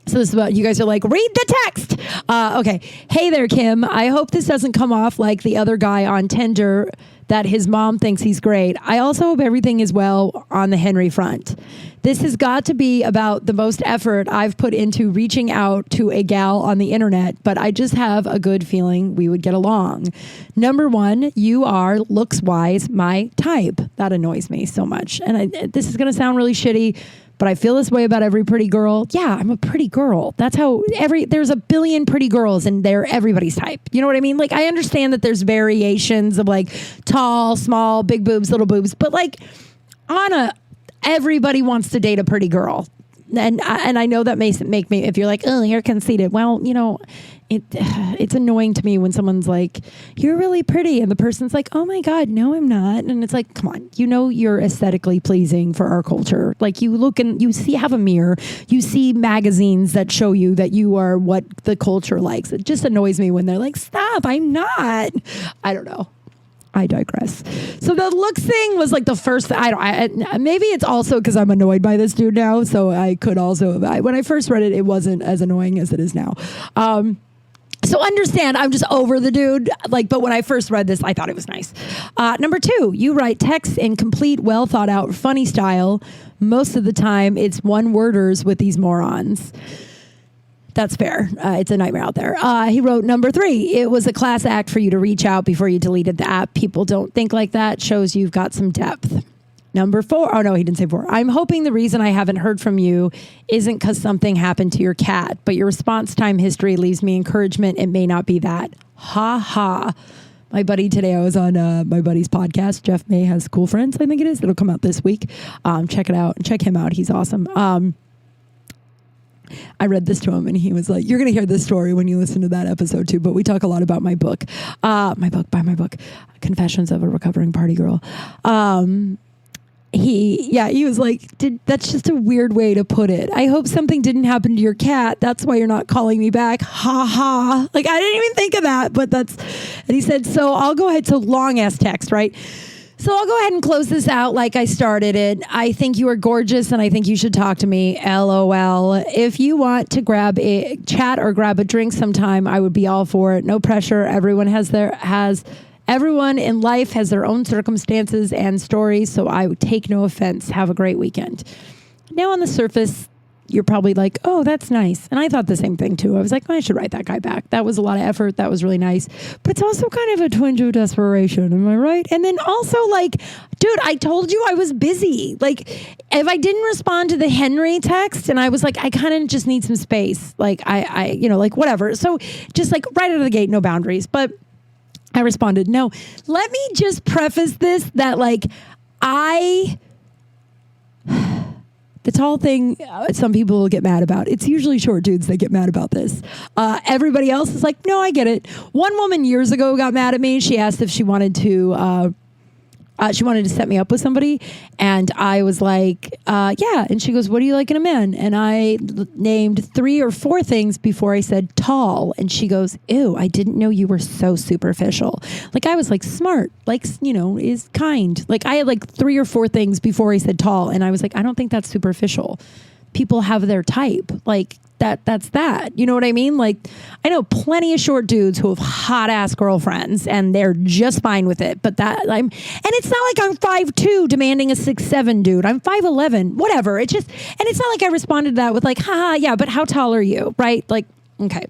So this is about, you guys are like, read the text. Okay. Hey there, Kim. I hope this doesn't come off like the other guy on Tinder that his mom thinks he's great. I also hope everything is well on the Henry front. This has got to be about the most effort I've put into reaching out to a gal on the internet, but I just have a good feeling we would get along. Number 1, you are, looks-wise, my type. That annoys me so much. And this is going to sound really shitty, but I feel this way about every pretty girl. Yeah, I'm a pretty girl. That's how there's a billion pretty girls and they're everybody's type. You know what I mean? Like, I understand that there's variations of like tall, small, big boobs, little boobs, but like everybody wants to date a pretty girl. And I know that may make me, if you're like, oh, you're conceited. Well, it's annoying to me when someone's like, you're really pretty. And the person's like, oh my God, no, I'm not. And it's like, come on, you're aesthetically pleasing for our culture. Like you look and you have a mirror, you see magazines that show you that you are what the culture likes. It just annoys me when they're like, stop, I'm not. I don't know. I digress. So the looks thing was like the first. Maybe it's also because I'm annoyed by this dude now. So I could also. When I first read it, it wasn't as annoying as it is now. So understand, I'm just over the dude. But when I first read this, I thought it was nice. Number 2, you write texts in complete, well thought out, funny style. Most of the time, it's one-worders with these morons. That's fair. It's a nightmare out there. He wrote number 3. It was a class act for you to reach out before you deleted the app. People don't think like that. Shows you've got some depth. Number 4. Oh, no, he didn't say 4. I'm hoping the reason I haven't heard from you isn't because something happened to your cat, but your response time history leaves me encouragement. It may not be that. Ha ha. My buddy today, I was on my buddy's podcast. Jeff May Has Cool Friends, I think it is. It'll come out this week. Check it out. Check him out. He's awesome. I read this to him and he was like, you're going to hear this story when you listen to that episode too, but we talk a lot about my book, Confessions of a Recovering Party Girl. He was like, that's just a weird way to put it. I hope something didn't happen to your cat. That's why you're not calling me back. Ha ha. Like, I didn't even think of that, and he said, so I'll go ahead. So long ass text, right? So I'll go ahead and close this out like I started it. I think you are gorgeous and I think you should talk to me. LOL. If you want to grab a chat or grab a drink sometime, I would be all for it. No pressure. Everyone in life has their own circumstances and stories, so I would take no offense. Have a great weekend. Now on the surface, you're probably like, oh, that's nice. And I thought the same thing too. I was like, I should write that guy back. That was a lot of effort. That was really nice. But it's also kind of a twinge of desperation. Am I right? And then also like, dude, I told you I was busy. Like if I didn't respond to the Henry text and I was like, I kind of just need some space. Like I like whatever. So just like right out of the gate, no boundaries. But I responded, no. Let me just preface this that like the tall thing, some people will get mad about. It's usually short dudes that get mad about this. Everybody else is like, no, I get it. One woman years ago got mad at me. She asked if she wanted to set me up with somebody. And I was like, yeah. And she goes, what do you like in a man? And I named 3 or 4 things before I said tall. And she goes, ew, I didn't know you were so superficial. Like I was like smart, like, is kind. Like I had like 3 or 4 things before I said tall. And I was like, I don't think that's superficial. People have their type. Like that's that. You know what I mean? Like I know plenty of short dudes who have hot ass girlfriends and they're just fine with it. But and it's not like I'm 5'2" demanding a 6'7" dude. I'm 5'11", whatever. And it's not like I responded to that with like, haha, yeah, but how tall are you? Right? Like, okay.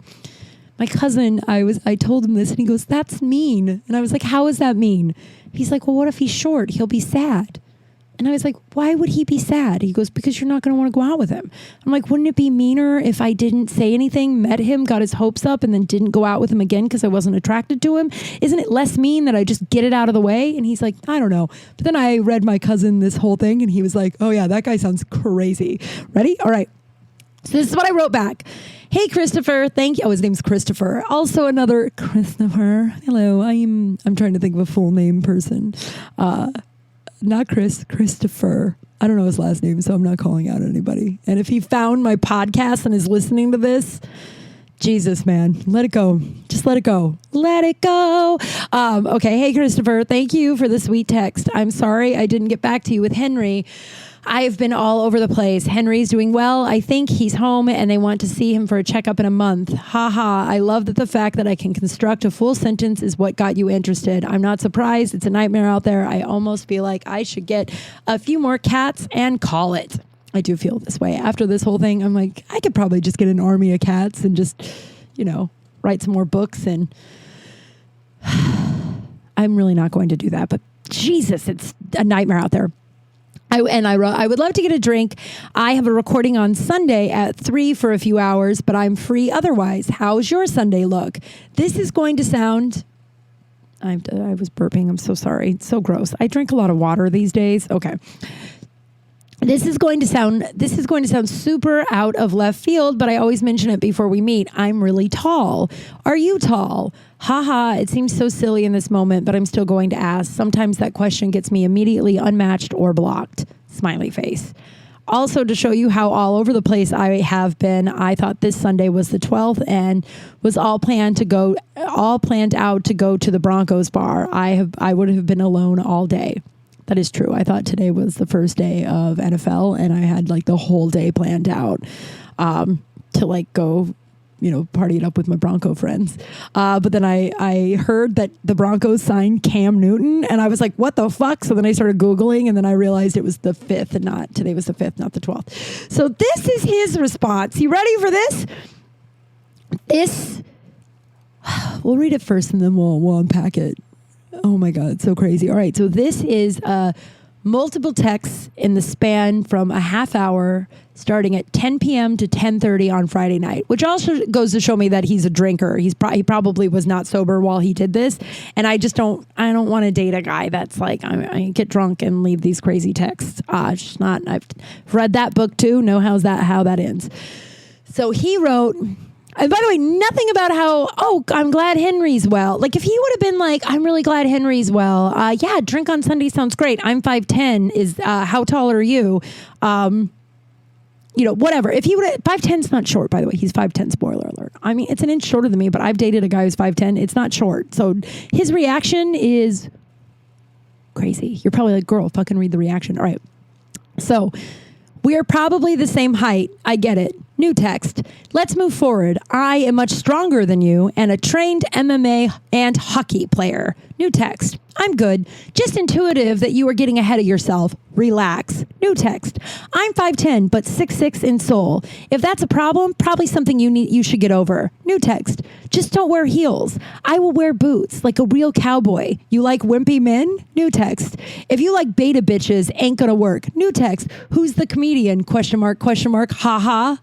My cousin, I told him this and he goes, that's mean. And I was like, how is that mean? He's like, well, what if he's short? He'll be sad. And I was like, why would he be sad? He goes, because you're not going to want to go out with him. I'm like, wouldn't it be meaner if I didn't say anything, met him, got his hopes up, and then didn't go out with him again because I wasn't attracted to him? Isn't it less mean that I just get it out of the way? And he's like, I don't know. But then I read my cousin this whole thing and he was like, oh yeah, that guy sounds crazy. Ready? All right. So this is what I wrote back. Hey, Christopher. Thank you. Oh, his name's Christopher. Also another Christopher. Hello. I'm trying to think of a full name person. Not Christopher. I don't know his last name, so I'm not calling out anybody. And if he found my podcast and is listening to this, Jesus, man, let it go. Just let it go. Let it go. Okay. Hey, Christopher, thank you for the sweet text. I'm sorry I didn't get back to you with Henry. I've been all over the place. Henry's doing well. I think he's home and they want to see him for a checkup in a month. Haha. I love that the fact that I can construct a full sentence is what got you interested. I'm not surprised. It's a nightmare out there. I almost feel like I should get a few more cats and call it. I do feel this way. After this whole thing, I'm like, I could probably just get an army of cats and just, write some more books. And I'm really not going to do that. But Jesus, it's a nightmare out there. I wrote, I would love to get a drink. I have a recording on Sunday at 3 for a few hours, but I'm free otherwise. How's your Sunday look? This is going to sound... I was burping. I'm so sorry. It's so gross. I drink a lot of water these days. Okay. This is going to sound super out of left field, but I always mention it before we meet. I'm really tall. Are you tall? Haha, it seems so silly in this moment, but I'm still going to ask. Sometimes that question gets me immediately unmatched or blocked. Smiley face. Also, to show you how all over the place I have been, I thought this Sunday was the 12th and was all planned out to go to the Broncos bar. I would have been alone all day. That is true. I thought today was the first day of NFL and I had like the whole day planned out to like go party it up with my Bronco friends. But then I heard that the Broncos signed Cam Newton and I was like, what the fuck? So then I started Googling and then I realized it was the 5th and today was the 5th, not the 12th. So this is his response. You ready for this? We'll read it first and then we'll unpack it. Oh my God, it's so crazy. All right. So this is multiple texts in the span from a half hour starting at 10 p.m. to 10:30 on Friday night, which also goes to show me that he's a drinker. He probably was not sober while he did this. And I don't want to date a guy that's like, I get drunk and leave these crazy texts. It's just not, I've read that book too, know how that ends. So he wrote, and by the way, nothing about I'm glad Henry's well. Like if he would have been like, I'm really glad Henry's well. Yeah, drink on Sunday sounds great. I'm 5'10". How tall are you? Whatever. If he would have, 5'10's not short, by the way. He's 5'10", spoiler alert. I mean, it's an inch shorter than me, but I've dated a guy who's 5'10". It's not short. So his reaction is crazy. You're probably like, girl, fucking read the reaction. All right. So we are probably the same height. I get it. New text. Let's move forward. I am much stronger than you and a trained MMA and hockey player. New text. I'm good. Just intuitive that you are getting ahead of yourself. Relax. New text. I'm 5'10", but 6'6" in soul. If that's a problem, probably something you should get over. New text. Just don't wear heels. I will wear boots like a real cowboy. You like wimpy men? New text. If you like beta bitches, ain't gonna work. New text. Who's the comedian? ? Ha ha.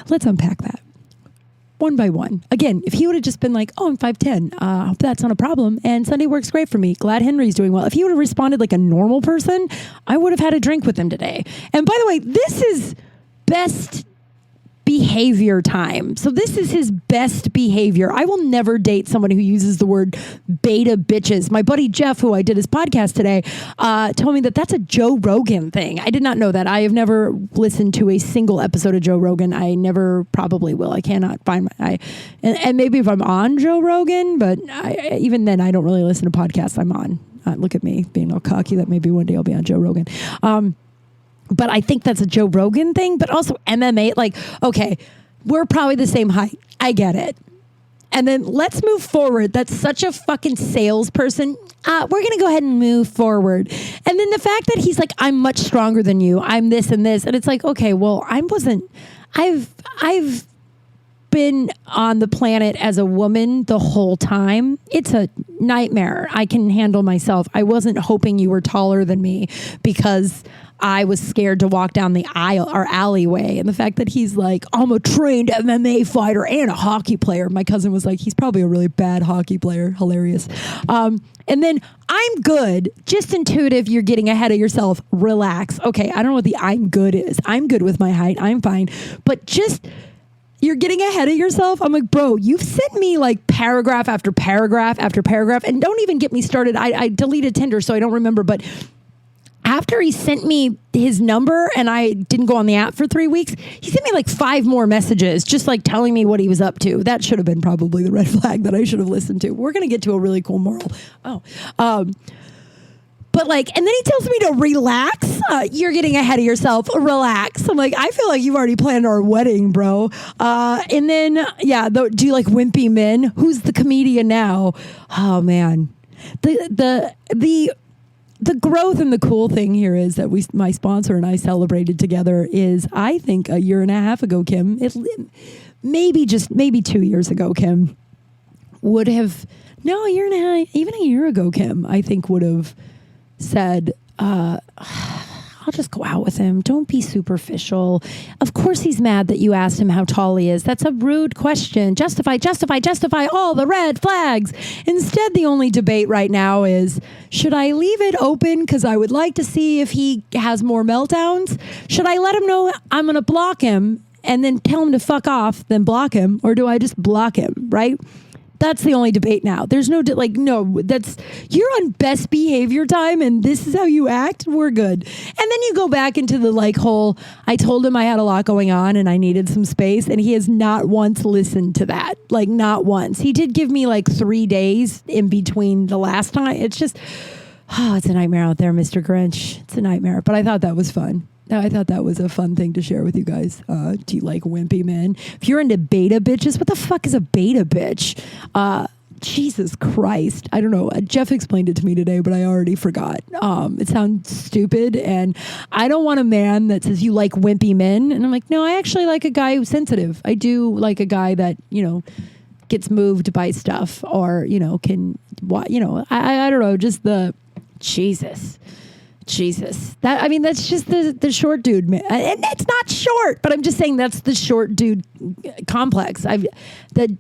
Let's unpack that. one by one. Again, if he would have just been like, oh, I'm 5'10", hope that's not a problem, and Sunday works great for me. Glad Henry's doing well. If he would have responded like a normal person, I would have had a drink with him today. And by the way, this is best behavior time. So this is his best behavior. I will never date someone who uses the word beta bitches. My buddy Jeff, who I did his podcast today, told me that that's a Joe Rogan thing. I did not know that. I have never listened to a single episode of Joe Rogan. I never probably will. I cannot find and maybe if I'm on Joe Rogan, but even then I don't really listen to podcasts I'm on. Look at me being all cocky that maybe one day I'll be on Joe Rogan. But I think that's a Joe Rogan thing, but also MMA. Like, okay, we're probably the same height. I get it. And then let's move forward. That's such a fucking salesperson. We're going to go ahead and move forward. And then the fact that he's like, I'm much stronger than you. I'm this and this. And it's like, okay, well, I've been on the planet as a woman the whole time. It's a nightmare. I can handle myself. I wasn't hoping you were taller than me because I was scared to walk down the aisle or alleyway. And the fact that he's like, I'm a trained MMA fighter and a hockey player. My cousin was like, he's probably a really bad hockey player. Hilarious. And then I'm good. Just intuitive. You're getting ahead of yourself. Relax. Okay. I don't know what the I'm good is. I'm good with my height. I'm fine. But just, you're getting ahead of yourself. I'm like, bro, you've sent me like paragraph after paragraph after paragraph. And don't even get me started. I deleted Tinder, so I don't remember. But after he sent me his number and I didn't go on the app for 3 weeks, he sent me like 5 more messages, just like telling me what he was up to. That should have been probably the red flag that I should have listened to. We're going to get to a really cool moral. But like, and then he tells me to relax. You're getting ahead of yourself. Relax. I'm like, I feel like you've already planned our wedding, bro. And then, do you like wimpy men? Who's the comedian now? Oh man. The growth and the cool thing here is that my sponsor and I celebrated together is, I think, a year and a half ago, Kim, maybe 2 years ago, Kim, would have, no, a year and a half, even a year ago, Kim, I think would have said, I'll just go out with him. Don't be superficial. Of course he's mad that you asked him how tall he is. That's a rude question. Justify all the red flags. Instead, the only debate right now is, should I leave it open because I would like to see if he has more meltdowns? Should I let him know I'm going to block him and then tell him to fuck off, then block him? Or do I just block him, right? That's the only debate now. There's no, you're on best behavior time and this is how you act. We're good. And then you go back into the whole, I told him I had a lot going on and I needed some space. And he has not once listened to that. Like not once. He did give me 3 days in between the last time. It's just, it's a nightmare out there, Mr. Grinch. It's a nightmare. But I thought that was fun. I thought that was a fun thing to share with you guys. Do you like wimpy men? If you're into beta bitches, what the fuck is a beta bitch? Jesus Christ. I don't know. Jeff explained it to me today, but I already forgot. It sounds stupid. And I don't want a man that says you like wimpy men. And I'm like, no, I actually like a guy who's sensitive. I do like a guy that, gets moved by stuff or, can, I don't know, just the Jesus. That's just the short dude, man. And it's not short, but I'm just saying that's the short dude complex. The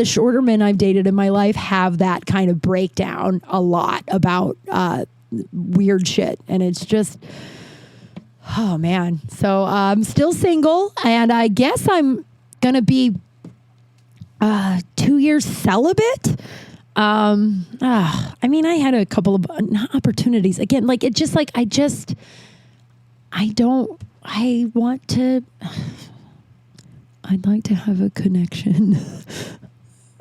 shorter men I've dated in my life have that kind of breakdown a lot about weird shit. And it's just, oh man. So I'm still single and I guess I'm going to be 2 years celibate. I had a couple of opportunities again, I'd like to have a connection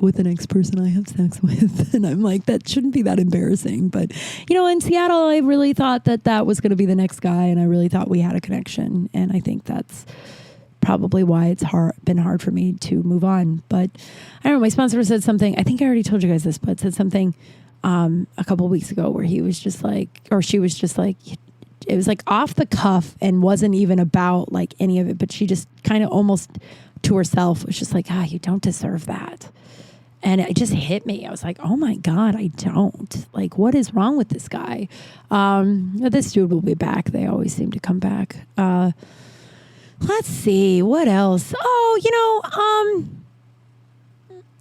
with the next person I have sex with. And I'm like, that shouldn't be that embarrassing. But, in Seattle, I really thought that was going to be the next guy. And I really thought we had a connection. And I think that's probably why it's been hard for me to move on. But I don't know, my sponsor said something, I think I already told you guys this, but said something a couple of weeks ago where he was just like, or she was just like, it was off the cuff and wasn't even about any of it, but she just kind of almost to herself was just like, you don't deserve that. And it just hit me. I was like, oh my God, I don't. What is wrong with this guy? This dude will be back. They always seem to come back. Let's see what else.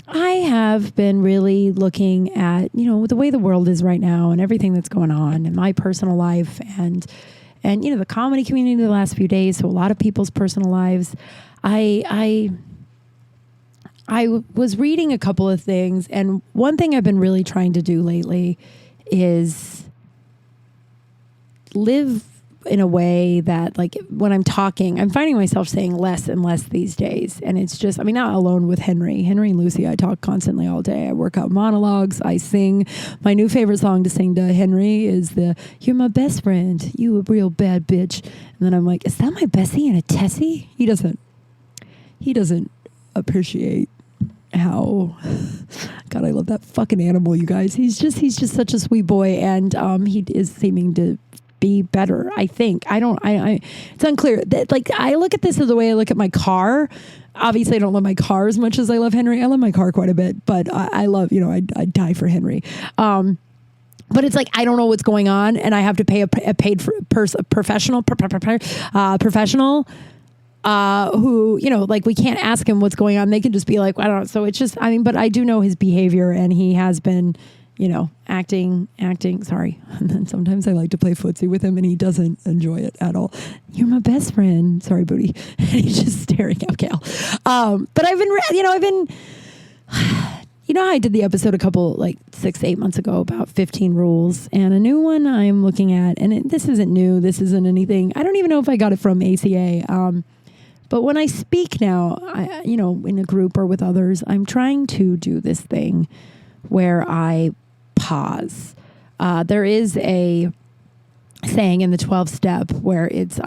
I have been really looking at, the way the world is right now and everything that's going on in my personal life and the comedy community the last few days. So a lot of people's personal lives. I was reading a couple of things, and one thing I've been really trying to do lately is live in a way that, like, when I'm talking, I'm finding myself saying less and less these days. And it's just, not alone with Henry and Lucy. I talk constantly all day. I work out monologues. I sing. My new favorite song to sing to Henry is "You're my best friend. You a real bad bitch." And then I'm like, is that my Bessie and a Tessie? He doesn't appreciate how, God, I love that fucking animal, you guys. He's just such a sweet boy. And he is seeming to be better, I think. It's unclear. Like, I look at this as the way I look at my car. Obviously, I don't love my car as much as I love Henry. I love my car quite a bit, but I love, I'd die for Henry. But it's like, I don't know what's going on, and I have to pay a paid professional who, like, we can't ask him what's going on. They can just be like, I don't know. So it's just, but I do know his behavior, and he has been, acting, sorry. And then sometimes I like to play footsie with him, and he doesn't enjoy it at all. "You're my best friend." Sorry, booty. And he's just staring at Kale. But I've been, I did the episode a couple, 6-8 months ago about 15 rules, and a new one I'm looking at, and this isn't new. This isn't anything. I don't even know if I got it from ACA. But when I speak now, in a group or with others, I'm trying to do this thing where I pause. There is a saying in the 12 step where it's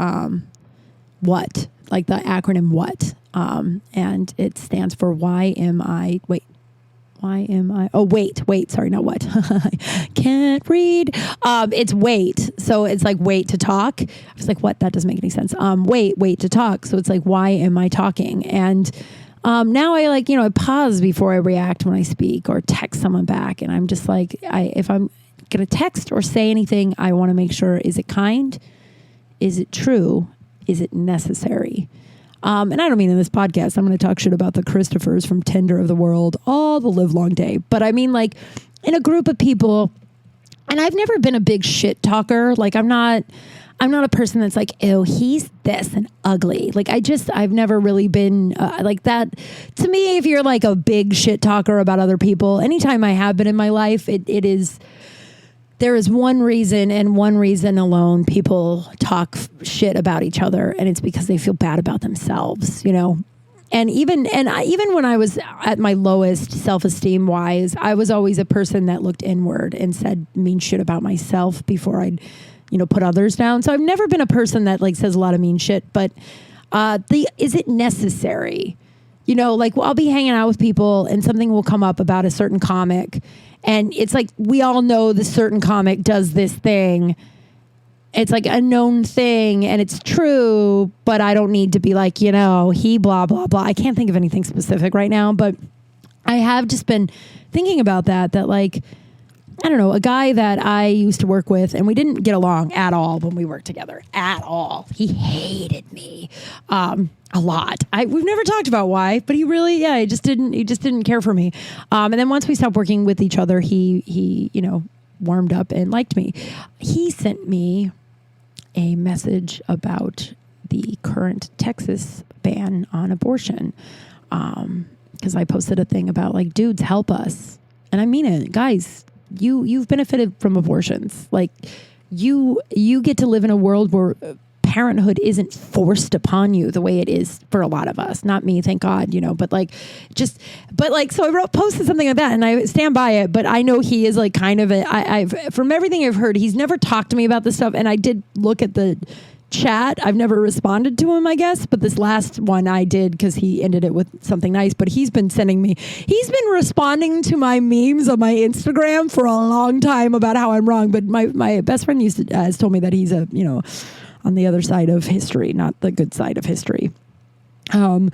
what, like the acronym what, and it stands for why am I, sorry, not what. Can't read. It's wait. So it's like wait to talk. I was like, what? That doesn't make any sense. Wait to talk. So it's like, why am I talking? And now I I pause before I react when I speak or text someone back. And I'm just like, if I'm going to text or say anything, I want to make sure, is it kind? Is it true? Is it necessary? And I don't mean in this podcast, I'm going to talk shit about the Christophers from Tinder of the world all the live long day. But I mean, like, in a group of people, and I've never been a big shit talker. Like, I'm not a person that's like, ew, he's this and ugly. Like, I've never really been like that. To me, if you're like a big shit talker about other people, anytime I have been in my life, there is one reason and one reason alone people talk shit about each other, and it's because they feel bad about themselves, And even when I was at my lowest self-esteem wise, I was always a person that looked inward and said mean shit about myself before I'd, put others down. So I've never been a person that says a lot of mean shit, but is it necessary? I'll be hanging out with people and something will come up about a certain comic. And it's like, we all know the certain comic does this thing. It's like a known thing and it's true, but I don't need to be like, he blah, blah, blah. I can't think of anything specific right now, but I have just been thinking about that I don't know, a guy that I used to work with, and we didn't get along at all when we worked together, at all. He hated me a lot. We've never talked about why, but he really, he just didn't care for me. And then once we stopped working with each other, he warmed up and liked me. He sent me a message about the current Texas ban on abortion. Because I posted a thing about dudes, help us. And I mean it, guys. You've benefited from abortions. You get to live in a world where parenthood isn't forced upon you the way it is for a lot of us. Not me, thank God, so I posted something like that and I stand by it, but I know he is kind of I've from everything I've heard, he's never talked to me about this stuff. And I did look at the chat. I've never responded to him, I guess, but this last one I did because he ended it with something nice. But he's been responding to my memes on my Instagram for a long time about how I'm wrong. But my best friend has told me that he's on the other side of history, not the good side of history. And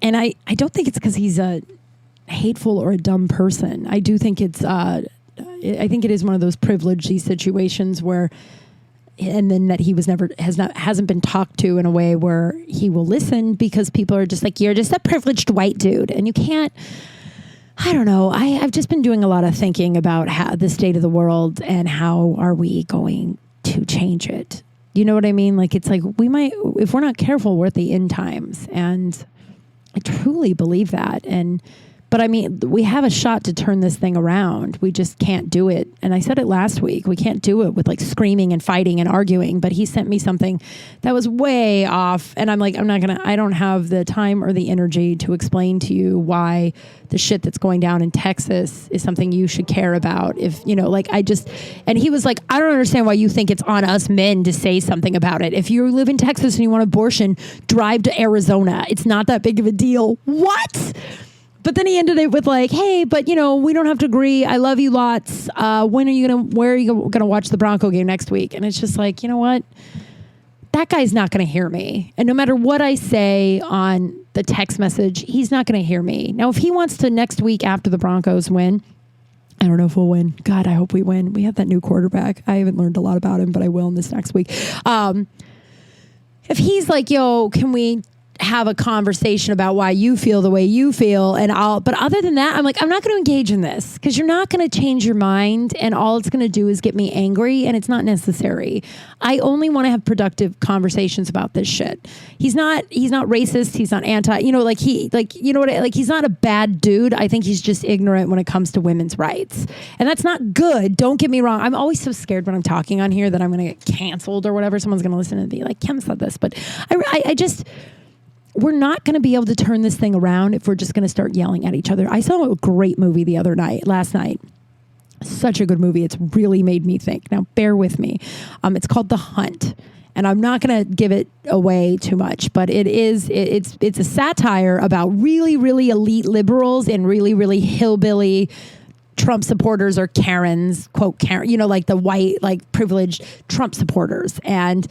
I don't think it's because he's a hateful or a dumb person. I do think I think it is one of those privileged situations where, and then that he hasn't been talked to in a way where he will listen, because people are just like, you're just a privileged white dude. And you can't, I don't know. I've just been doing a lot of thinking about how the state of the world and how are we going to change it. You know what I mean? Like, it's like we might, if we're not careful, we're at the end times. And I truly believe that. But I mean, we have a shot to turn this thing around. We just can't do it. And I said it last week. We can't do it with like screaming and fighting and arguing. But he sent me something that was way off. And I'm like, I don't have the time or the energy to explain to you why the shit that's going down in Texas is something you should care about. If, you know, like and he was like, I don't understand why you think it's on us men to say something about it. If you live in Texas and you want abortion, drive to Arizona. It's not that big of a deal. What? But then he ended it with like, hey, but you know, we don't have to agree. I love you lots. Where are you going to watch the Bronco game next week? And it's just like, you know what? That guy's not going to hear me. And no matter what I say on the text message, he's not going to hear me. Now, if he wants to next week after the Broncos win, I don't know if we'll win. God, I hope we win. We have that new quarterback. I haven't learned a lot about him, but I will in this next week. If he's like, yo, can we have a conversation about why you feel the way you feel, but other than that, I'm like, I'm not going to engage in this because you're not going to change your mind, and all it's going to do is get me angry, and it's not necessary. I only want to have productive conversations about this shit. He's not racist. He's not anti, you know, he's not a bad dude. I think he's just ignorant when it comes to women's rights, and that's not good. Don't get me wrong. I'm always so scared when I'm talking on here that I'm going to get canceled or whatever. Someone's going to listen and be like, Kim said this, but I just, we're not going to be able to turn this thing around if we're just going to start yelling at each other. I saw a great movie last night. Such a good movie. It's really made me think. Now, bear with me. It's called The Hunt. And I'm not going to give it away too much, but it's a satire about really, really elite liberals and really, really hillbilly Trump supporters, or Karens, quote Karen, you know, like the white, like privileged Trump supporters. And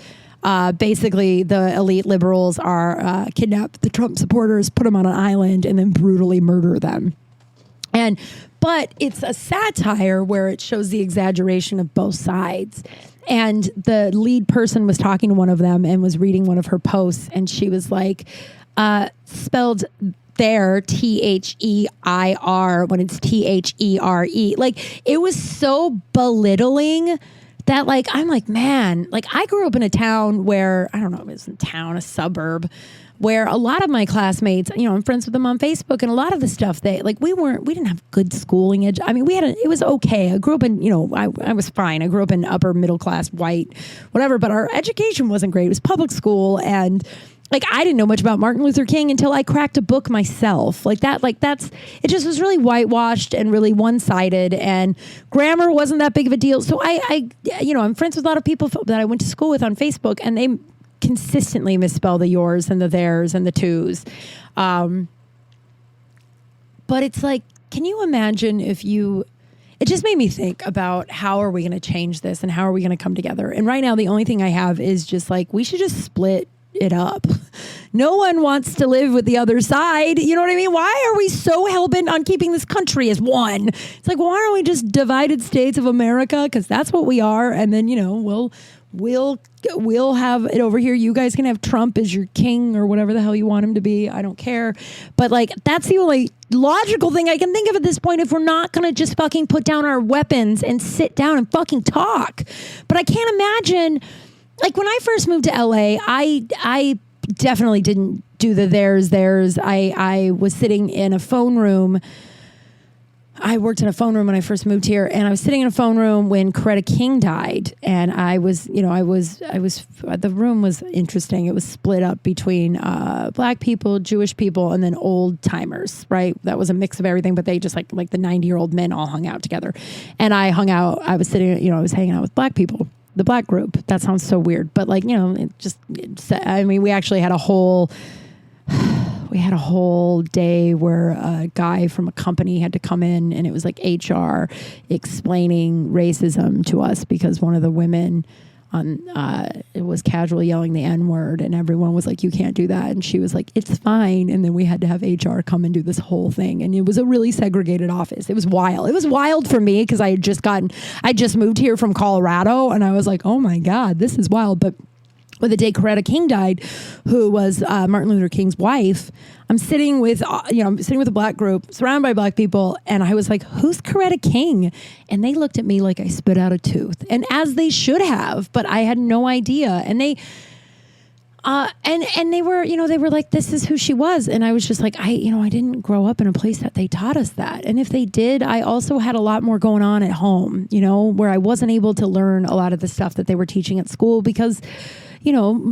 basically, the elite liberals are kidnap the Trump supporters, put them on an island, and then brutally murder them. But it's a satire where it shows the exaggeration of both sides. And the lead person was talking to one of them and was reading one of her posts, and she was like, spelled there, THEIR, when it's THERE. Like, it was so belittling that, like, I'm like, man, like, I grew up in a town where, I don't know if it was a suburb, where a lot of my classmates, you know, I'm friends with them on Facebook, and a lot of the stuff we didn't have good schooling. I mean, it was okay. I grew up in, you know, I was fine. I grew up in upper middle class, white, whatever, but our education wasn't great. It was public school, and like, I didn't know much about Martin Luther King until I cracked a book myself. It just was really whitewashed and really one-sided, and grammar wasn't that big of a deal. So I'm friends with a lot of people that I went to school with on Facebook, and they consistently misspell the yours and the theirs and the twos. But it's like, can you imagine it just made me think about how are we going to change this and how are we going to come together? And right now, the only thing I have is just like, we should just split it up. No one wants to live with the other side. You know what I mean? Why are we so hell-bent on keeping this country as one? It's like, why aren't we just divided states of America? Because that's what we are. And then, you know, we'll have it over here. You guys can have Trump as your king or whatever the hell you want him to be. I don't care. But like, that's the only logical thing I can think of at this point, if we're not going to just fucking put down our weapons and sit down and fucking talk. But I can't imagine, like, when I first moved to LA, I definitely didn't do the theirs. I was sitting in a phone room. I worked in a phone room when I first moved here, and I was sitting in a phone room when Coretta King died. And the room was interesting. It was split up between black people, Jewish people, and then old timers, right? That was a mix of everything, but they just like the 90-year-old men all hung out together. And I hung out, I was hanging out with black people. The black group. That sounds so weird, but like, you know, we actually had a whole day where a guy from a company had to come in, and it was like HR explaining racism to us because one of the women it was casually yelling the N-word, and everyone was like, you can't do that. And she was like, it's fine. And then we had to have HR come and do this whole thing. And it was a really segregated office. It was wild. It was wild for me because I just moved here from Colorado, and I was like, oh my God, this is wild. But or the day Coretta King died, who was Martin Luther King's wife, I'm sitting with, I'm sitting with a black group, surrounded by black people, and I was like, who's Coretta King? And they looked at me like I spit out a tooth, and as they should have, but I had no idea. And they, and they were, they were like, this is who she was. And I was just like, I didn't grow up in a place that they taught us that. And if they did, I also had a lot more going on at home, where I wasn't able to learn a lot of the stuff that they were teaching at school because,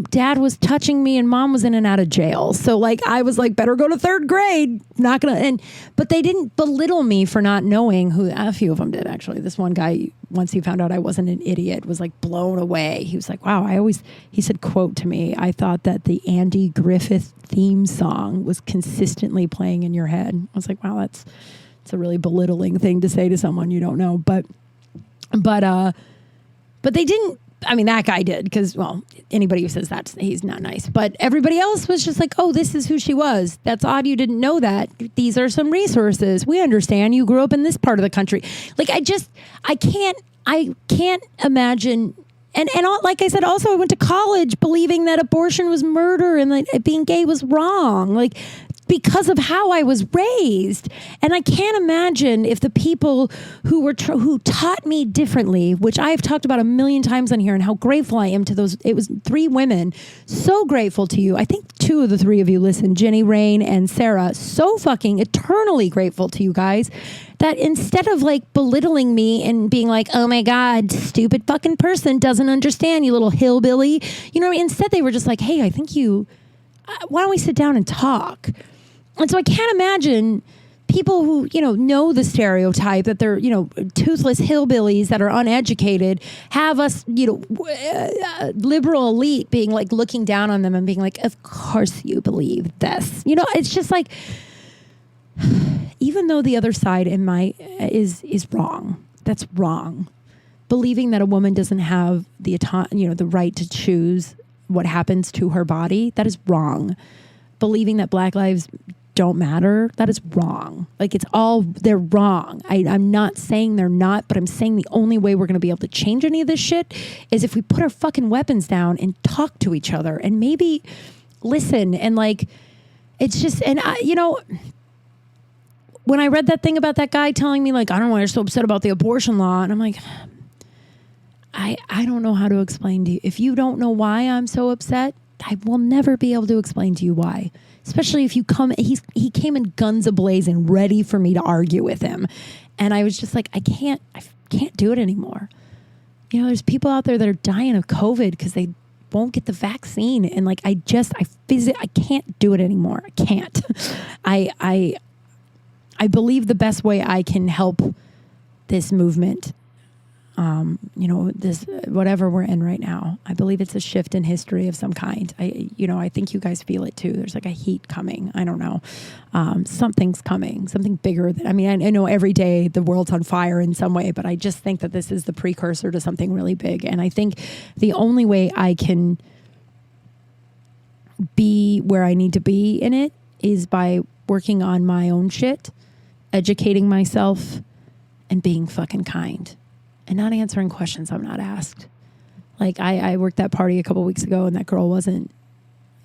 dad was touching me and mom was in and out of jail. So I was like, better go to third grade. Not gonna, but they didn't belittle me for not knowing who. A few of them did, actually. This one guy, once he found out I wasn't an idiot, was blown away. He was like, wow, he said, quote to me, I thought that the Andy Griffith theme song was consistently playing in your head. I was like, wow, it's a really belittling thing to say to someone you don't know. But they didn't. I mean, that guy did because, anybody who says that, he's not nice. But everybody else was just like, oh, this is who she was. That's odd you didn't know that. These are some resources. We understand you grew up in this part of the country. I can't imagine. And like I said, also, I went to college believing that abortion was murder and being gay was wrong. Because of how I was raised. And I can't imagine if the people who taught me differently, which I've talked about a million times on here and how grateful I am to those, it was 3 women, so grateful to you. I think 2 of the 3 of you listened, Jenny, Rain, and Sarah, so fucking eternally grateful to you guys that instead of belittling me and being like, oh my God, stupid fucking person doesn't understand, you little hillbilly, instead they were just like, hey, I think why don't we sit down and talk? And so I can't imagine people who, know the stereotype that they're, toothless hillbillies that are uneducated have us, liberal elite being looking down on them and being like, of course you believe this. It's just even though the other side is wrong, that's wrong. Believing that a woman doesn't have the right to choose what happens to her body, that is wrong. Believing that Black lives don't matter, that is wrong. They're wrong. I'm not saying they're not, but I'm saying the only way we're going to be able to change any of this shit is if we put our fucking weapons down and talk to each other and maybe listen. And it's just, and when I read that thing about that guy telling me I don't know why you're so upset about the abortion law, and I'm like, I don't know how to explain to you. If you don't know why I'm so upset, I will never be able to explain to you why. Especially if you he came in guns a-blazing, ready for me to argue with him. And I was just like, I can't do it anymore. There's people out there that are dying of COVID because they won't get the vaccine. And I can't do it anymore. I can't. I believe the best way I can help this movement, this whatever we're in right now, I believe it's a shift in history of some kind. I think you guys feel it too. There's a heat coming. I don't know. Something's coming, something bigger. I know every day the world's on fire in some way, but I just think that this is the precursor to something really big. And I think the only way I can be where I need to be in it is by working on my own shit, educating myself, and being fucking kind. And not answering questions I'm not asked. I worked that party a couple weeks ago and that girl wasn't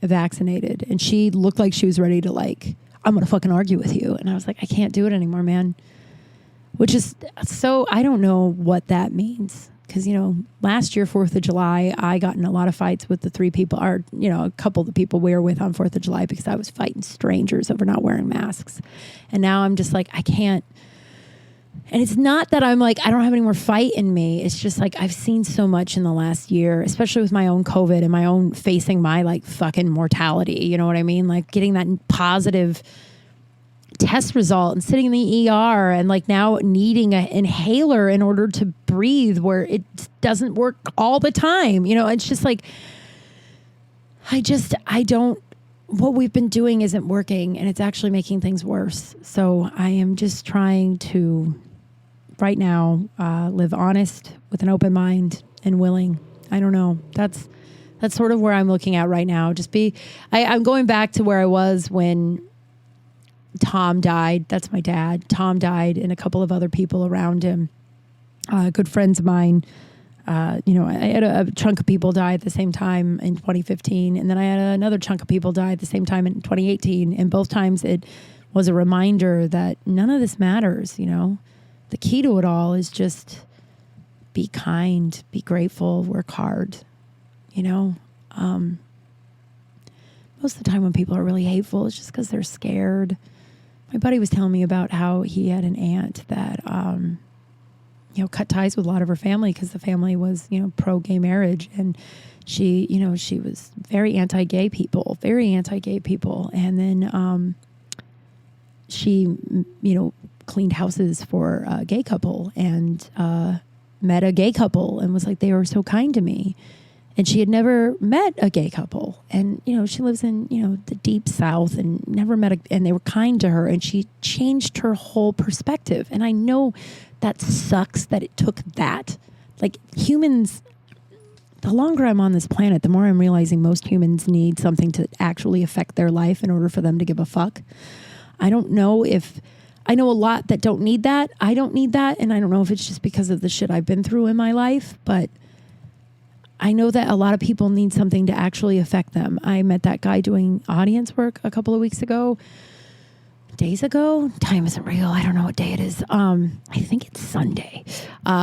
vaccinated. And she looked like she was ready to I'm going to fucking argue with you. And I was like, I can't do it anymore, man. Which is so, I don't know what that means. Because, last year, 4th of July, I got in a lot of fights with the 3 people, or, a couple of the people we were with on 4th of July because I was fighting strangers over not wearing masks. And now I'm just I can't. And it's not that I'm I don't have any more fight in me. It's just I've seen so much in the last year, especially with my own COVID and my own facing my fucking mortality. You know what I mean? Getting that positive test result and sitting in the ER and now needing an inhaler in order to breathe where it doesn't work all the time. It's just I don't, what we've been doing isn't working and it's actually making things worse. So I am just trying to right now live honest with an open mind and willing. I don't know. That's sort of where I'm looking at right now. I'm going back to where I was when Tom died. That's my dad. Tom died and a couple of other people around him. Good friends of mine I had a chunk of people die at the same time in 2015, and then I had another chunk of people die at the same time in 2018. And both times it was a reminder that none of this matters. The key to it all is just be kind, be grateful, work hard. Most of the time when people are really hateful, it's just because they're scared. My buddy was telling me about how he had an aunt that, cut ties with a lot of her family because the family was, pro-gay marriage. And she was very anti-gay people. And then she, cleaned houses for a gay couple and met a gay couple and was like, they were so kind to me. And she had never met a gay couple. And, she lives in, the deep South and never met and they were kind to her. And she changed her whole perspective. And I know that sucks that it took that. Like humans, the longer I'm on this planet, the more I'm realizing most humans need something to actually affect their life in order for them to give a fuck. I know a lot that don't need that. I don't need that. And I don't know if it's just because of the shit I've been through in my life, but I know that a lot of people need something to actually affect them. I met that guy doing audience work a couple of days ago. Time isn't real. I don't know what day it is. I think it's Sunday,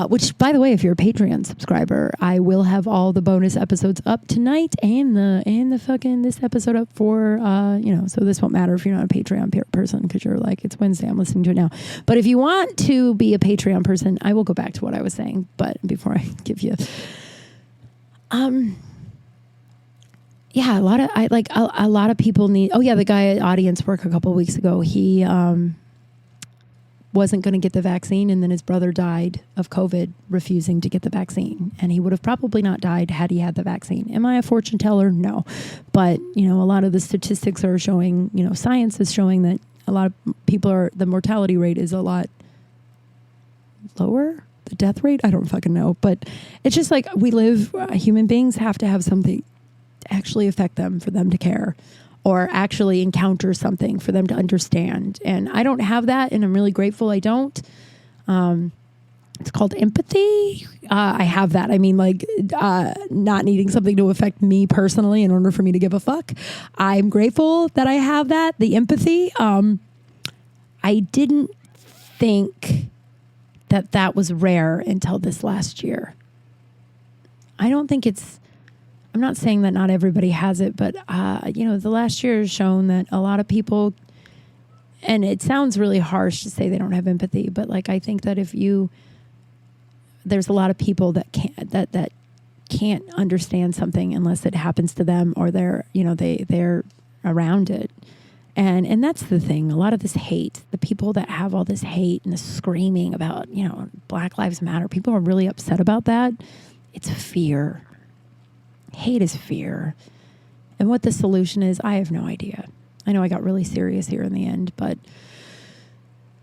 which by the way, if you're a Patreon subscriber, I will have all the bonus episodes up tonight and the fucking this episode up for, so this won't matter if you're not a Patreon person because you're like, it's Wednesday, I'm listening to it now. But if you want to be a Patreon person, I will go back to what I was saying. But before I give you, a lot of people need. Oh yeah, the guy at audience work a couple of weeks ago, he wasn't going to get the vaccine, and then his brother died of COVID, refusing to get the vaccine, and he would have probably not died had he had the vaccine. Am I a fortune teller? No, but a lot of the statistics are showing. Science is showing that a lot of people the mortality rate is a lot lower. The death rate, I don't fucking know, but it's just like human beings have to have something actually affect them for them to care, or actually encounter something for them to understand. And I don't have that, and I'm really grateful I don't. It's called empathy. I have that. I mean, not needing something to affect me personally in order for me to give a fuck. I'm grateful that I have that, the empathy. I didn't think that was rare until this last year. I don't think I'm not saying that not everybody has it, but, the last year has shown that a lot of people, and it sounds really harsh to say they don't have empathy, but I think that there's a lot of people that can't understand something unless it happens to them or they're around it. And that's the thing. A lot of this hate, the people that have all this hate and the screaming about, Black Lives Matter, people are really upset about that. It's fear. Hate is fear. And what the solution is, I have no idea. I know I got really serious here in the end, but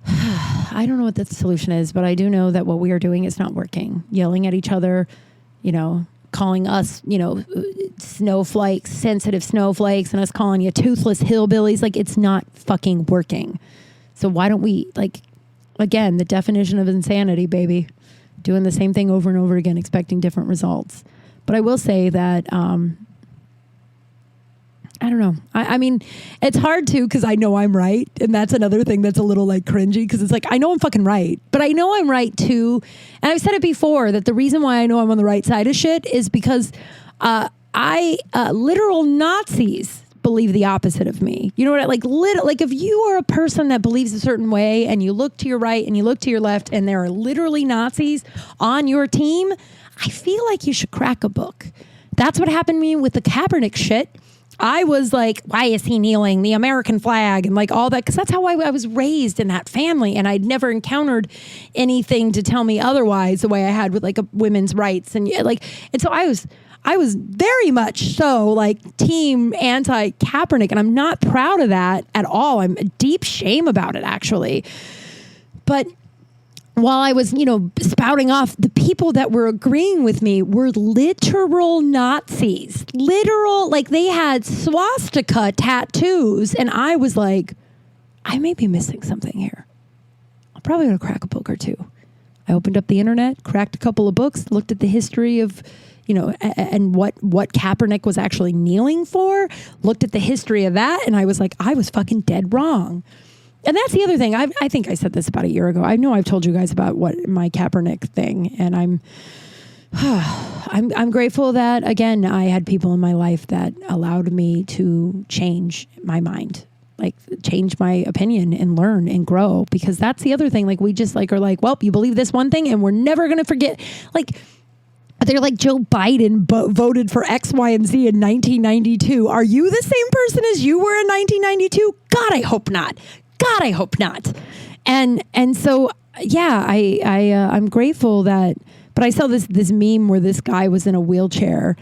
I don't know what the solution is, but I do know that what we are doing is not working. Yelling at each other, calling us, snowflakes, sensitive snowflakes, and us calling you toothless hillbillies. It's not fucking working. So why don't we, again, the definition of insanity, baby, doing the same thing over and over again, expecting different results. But I will say that, I don't know. I mean, it's hard too, because I know I'm right. And that's another thing that's a little cringy, because it's I know I'm fucking right, but I know I'm right too. And I've said it before that the reason why I know I'm on the right side of shit is because literal Nazis believe the opposite of me. You know what? If you are a person that believes a certain way and you look to your right and you look to your left and there are literally Nazis on your team, I feel like you should crack a book. That's what happened to me with the Kaepernick shit. I was like, why is he kneeling? The American flag and all that. Because that's how I was raised in that family. And I'd never encountered anything to tell me otherwise the way I had with a women's rights. And and so I was very much so team anti-Kaepernick. And I'm not proud of that at all. I'm deep shame about it, actually. But while I was, spouting off, the people that were agreeing with me were literal Nazis. Literal, they had swastika tattoos. And I was like, I may be missing something here. I'll probably go to crack a book or two. I opened up the internet, cracked a couple of books, looked at the history of, and what Kaepernick was actually kneeling for, looked at the history of that, and I was like, I was fucking dead wrong. And that's the other thing. I think I said this about a year ago. I know I've told you guys about what my Kaepernick thing, and I'm grateful that, again, I had people in my life that allowed me to change my mind, like change my opinion and learn and grow, because that's the other thing. Like, we just like are like, well, you believe this one thing and we're never going to forget. Like, they're like, Joe Biden voted for X, Y, and Z in 1992. Are you the same person as you were in 1992? God, I hope not. God, I hope not. And so, yeah, I'm grateful that, but I saw this meme where this guy was in a wheelchair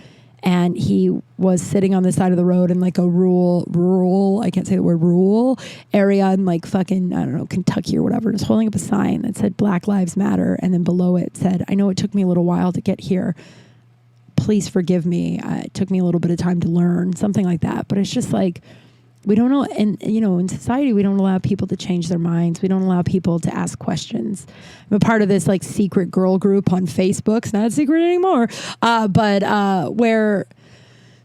and he was sitting on the side of the road in like a rural, I can't say the word rural area in like fucking, I don't know, Kentucky or whatever, just holding up a sign that said Black Lives Matter. And then below it said, I know it took me a little while to get here. Please forgive me. It took me a little bit of time to learn, something like that. But it's just like, we don't know, and in society, we don't allow people to change their minds. We don't allow people to ask questions. I'm a part of this like secret girl group on Facebook. It's not a secret anymore, but where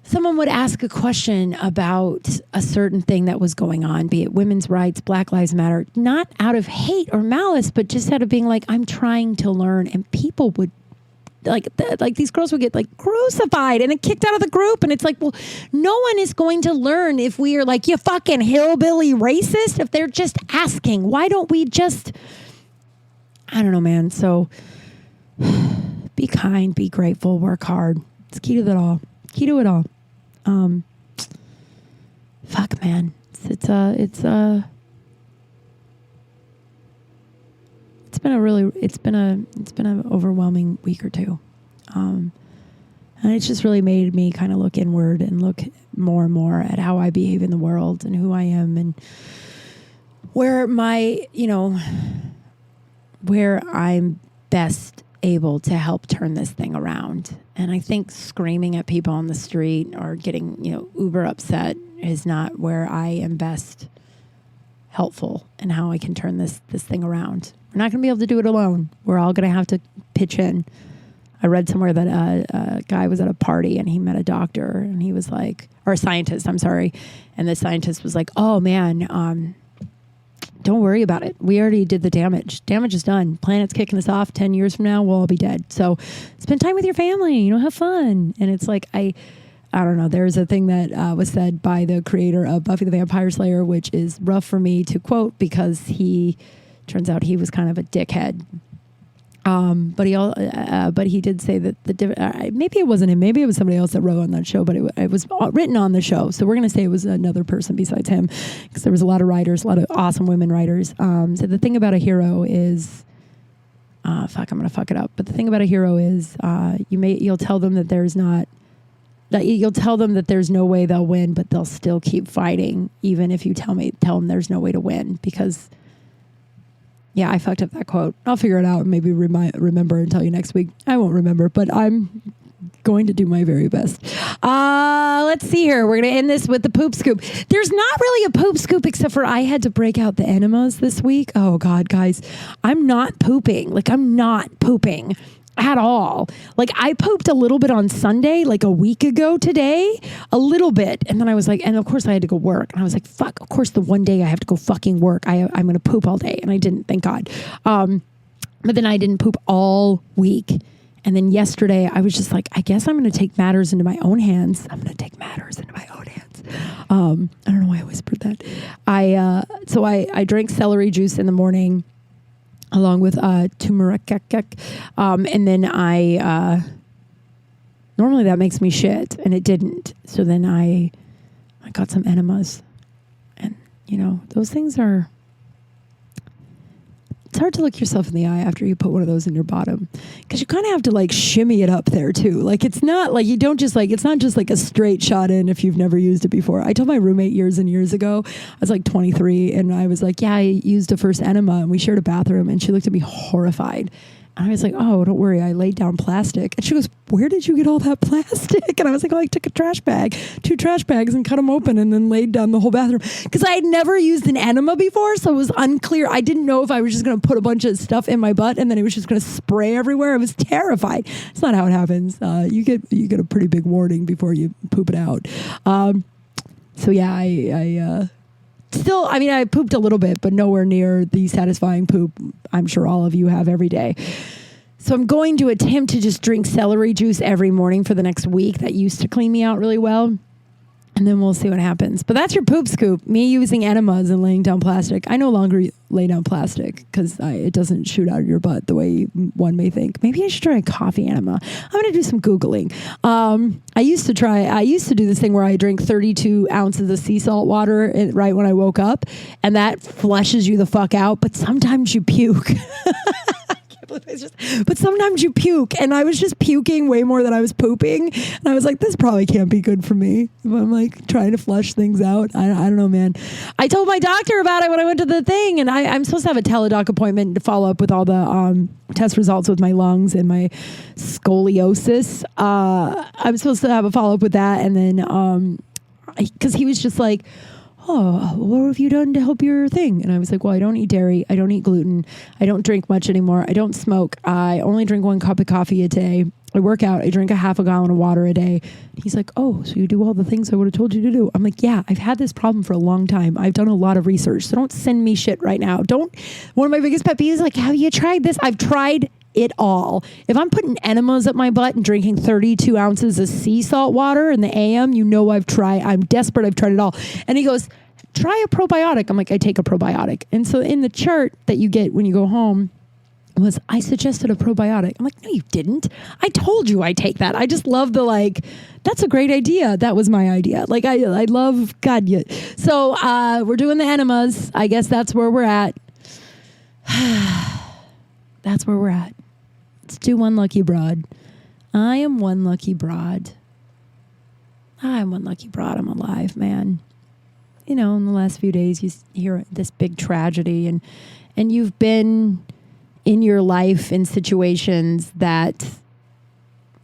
someone would ask a question about a certain thing that was going on, be it women's rights, Black Lives Matter, not out of hate or malice, but just out of being like, I'm trying to learn, and people would like these girls would get like crucified and then kicked out of the group. And it's like, well, no one is going to learn if we are like, you fucking hillbilly racist, if they're just asking. Why don't we just, I don't know, man. So be kind, be grateful, work hard. It's key to it all. Key to it all. Fuck, man. It's been an overwhelming week or two. And it's just really made me kind of look inward and look more and more at how I behave in the world and who I am and where where I'm best able to help turn this thing around. And I think screaming at people on the street or getting, uber upset is not where I am best helpful and how I can turn this thing around. We're not going to be able to do it alone. We're all going to have to pitch in. I read somewhere that a guy was at a party and he met a doctor and he was like, or a scientist, I'm sorry. And the scientist was like, oh man, don't worry about it. We already did the damage. Damage is done. Planet's kicking us off. 10 years from now, we'll all be dead. So spend time with your family, have fun. And it's like, I don't know. There's a thing that was said by the creator of Buffy the Vampire Slayer, which is rough for me to quote because turns out he was kind of a dickhead. But he did say that maybe it wasn't him, maybe it was somebody else that wrote on that show, but it was written on the show. So we're going to say it was another person besides him, because there was a lot of writers, a lot of awesome women writers. So the thing about a hero is, I'm going to fuck it up. But the thing about a hero is, you'll tell them that you'll tell them that there's no way they'll win, but they'll still keep fighting, even if you tell them there's no way to win, because yeah, I fucked up that quote. I'll figure it out and maybe remember and tell you next week. I won't remember, but I'm going to do my very best. Let's see here. We're going to end this with the poop scoop. There's not really a poop scoop except for I had to break out the enemas this week. Oh, God, guys. I'm not pooping. I'm not pooping at all. I pooped a little bit on Sunday, a week ago today, a little bit. And then I was like, and of course I had to go work. And I was like, fuck, of course the one day I have to go fucking work, I'm going to poop all day. And I didn't, thank God. But then I didn't poop all week. And then yesterday I was just like, I guess I'm going to take matters into my own hands. I don't know why I whispered that. So I drank celery juice in the morning, along with turmeric. And then normally that makes me shit, and it didn't. So then I got some enemas. And, those things are... It's hard to look yourself in the eye after you put one of those in your bottom, because you kind of have to shimmy it up there too. It's not you don't just it's not just a straight shot in if you've never used it before. I told my roommate years and years ago, I was 23, and I was like, yeah, I used a first enema and we shared a bathroom, and she looked at me horrified. I was like, oh, don't worry. I laid down plastic. And she goes, where did you get all that plastic? And I was like, oh, I took a trash bag, 2 trash bags and cut them open and then laid down the whole bathroom. Because I had never used an enema before. So it was unclear. I didn't know if I was just going to put a bunch of stuff in my butt and then it was just going to spray everywhere. I was terrified. It's not how it happens. You get a pretty big warning before you poop it out. So yeah, I pooped a little bit, but nowhere near the satisfying poop I'm sure all of you have every day. So I'm going to attempt to just drink celery juice every morning for the next week. That used to clean me out really well. And then we'll see what happens. But that's your poop scoop. Me using enemas and laying down plastic. I no longer lay down plastic because it doesn't shoot out of your butt the way one may think. Maybe I should try a coffee enema. I'm going to do some Googling. I used to do this thing where I drink 32 ounces of sea salt water right when I woke up. And that flushes you the fuck out. But sometimes you puke. But sometimes you puke, and I was just puking way more than I was pooping, and I was like, this probably can't be good for me if I'm like trying to flush things out. I don't know, man. I told my doctor about it when I went to the thing, and I'm supposed to have a teledoc appointment to follow up with all the test results with my lungs and my scoliosis. I'm supposed to have a follow up with that, and then because he was just like, oh, what have you done to help your thing? And I was like, well, I don't eat dairy. I don't eat gluten. I don't drink much anymore. I don't smoke. I only drink 1 cup of coffee a day. I work out. I drink a half a gallon of water a day. He's like, oh, so you do all the things I would have told you to do. I'm like, yeah, I've had this problem for a long time. I've done a lot of research. So don't send me shit right now. One of my biggest pet peeves is like, have you tried this? I've tried it all. If I'm putting enemas up my butt and drinking 32 ounces of sea salt water in the AM, you know I've tried. I'm desperate. I've tried it all. And he goes, try a probiotic. I'm like, I take a probiotic. And so in the chart that you get when you go home was, I suggested a probiotic. I'm like, no, you didn't. I told you I take that. I just love the like, that's a great idea. That was my idea. Like I love God. Yeah. So we're doing the enemas. I guess that's where we're at. That's where we're at. Let's do one lucky broad. I am one lucky broad. I'm one lucky broad. I'm alive, man. You know, in the last few days, you hear this big tragedy, and you've been in your life in situations that,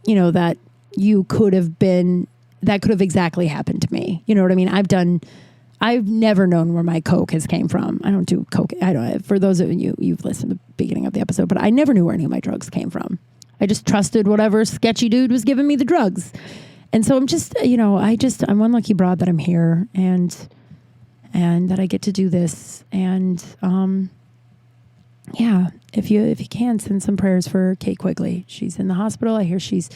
you know, that you could have been, that could have exactly happened to me. You know what I mean? I've never known where my coke has came from. I don't do coke. For those of you've listened to the beginning of the episode, but I never knew where any of my drugs came from. I just trusted whatever sketchy dude was giving me the drugs. And so I'm just, you know, I'm one lucky broad that I'm here and that I get to do this. And, yeah, if you can, send some prayers for Kate Quigley. She's in the hospital. I hear she's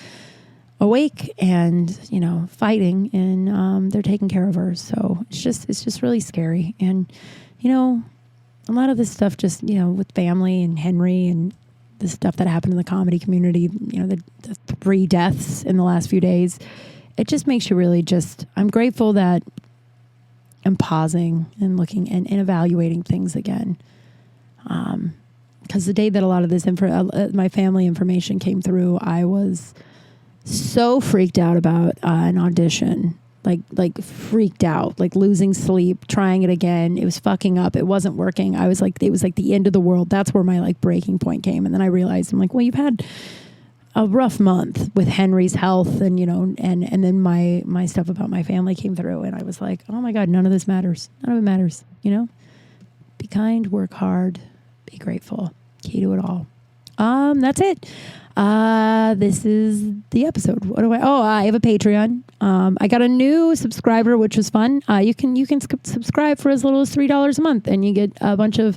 awake and, you know, fighting, and they're taking care of her. So it's just really scary. And, you know, a lot of this stuff just, you know, with family and Henry and the stuff that happened in the comedy community, you know, the 3 deaths in the last few days, it just makes you really just, I'm grateful that I'm pausing and looking and evaluating things again. Because the day that a lot of this my family information came through, I was so freaked out about an audition, like freaked out, like losing sleep, trying it again. It was fucking up. It wasn't working. I was like, it was like the end of the world. That's where my like breaking point came. And then I realized, I'm like, well, you've had a rough month with Henry's health, and, you know, and then my stuff about my family came through, and I was like, oh my God, none of this matters. None of it matters. You know, be kind, work hard, be grateful. Key to it all. That's it. This is the episode. I have a Patreon. I got a new subscriber, which was fun. You can subscribe for as little as $3 a month, and you get a bunch of,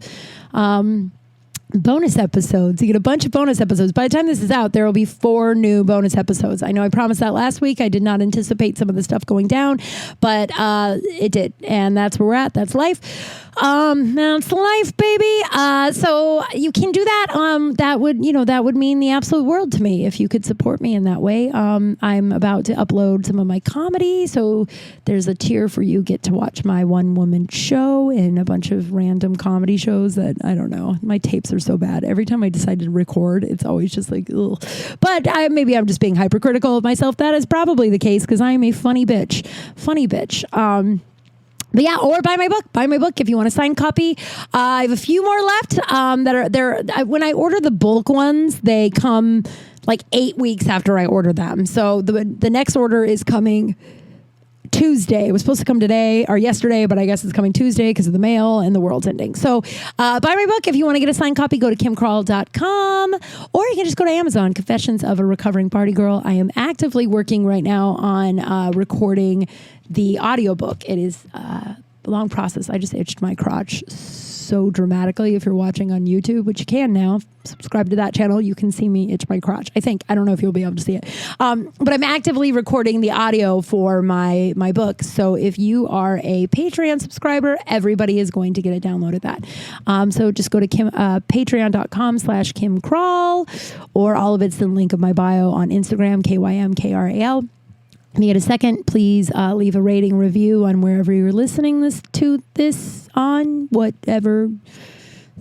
bonus episodes. You get a bunch of bonus episodes. By the time this is out, there will be 4 new bonus episodes. I know I promised that last week. I did not anticipate some of the stuff going down, but it did. And that's where we're at. That's life. That's life, baby. So you can do that. That would mean the absolute world to me if you could support me in that way. I'm about to upload some of my comedy. So there's a tier for you get to watch my one-woman show and a bunch of random comedy shows that, I don't know, my tapes are so bad. Every time I decide to record, it's always just like, ugh. But maybe I'm just being hypercritical of myself. That is probably the case because I am a funny bitch. But yeah, or buy my book. Buy my book if you want a signed copy. I have a few more left that are there. When I order the bulk ones, they come like 8 weeks after I order them. So the next order is coming Tuesday. It was supposed to come today or yesterday, but I guess it's coming Tuesday because of the mail and the world's ending. So buy my book. If you want to get a signed copy, go to kimkral.com, or you can just go to Amazon, Confessions of a Recovering Party Girl. I am actively working right now on recording the audiobook. It is a long process. I just itched my crotch so dramatically. If you're watching on YouTube, which you can now, subscribe to that channel. You can see me itch my crotch. I don't know if you'll be able to see it. But I'm actively recording the audio for my book. So if you are a Patreon subscriber, everybody is going to get a download of that. So just go to patreon.com/Kim Kral, or all of it's in the link of my bio on Instagram, KYMKRAL. When you get a second, please leave a rating review on wherever you're listening to this on, whatever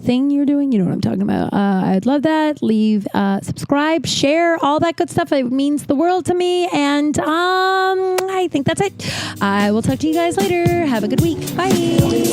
thing you're doing. You know what I'm talking about. I'd love that. Leave, subscribe, share, all that good stuff. It means the world to me. And I think that's it. I will talk to you guys later. Have a good week. Bye.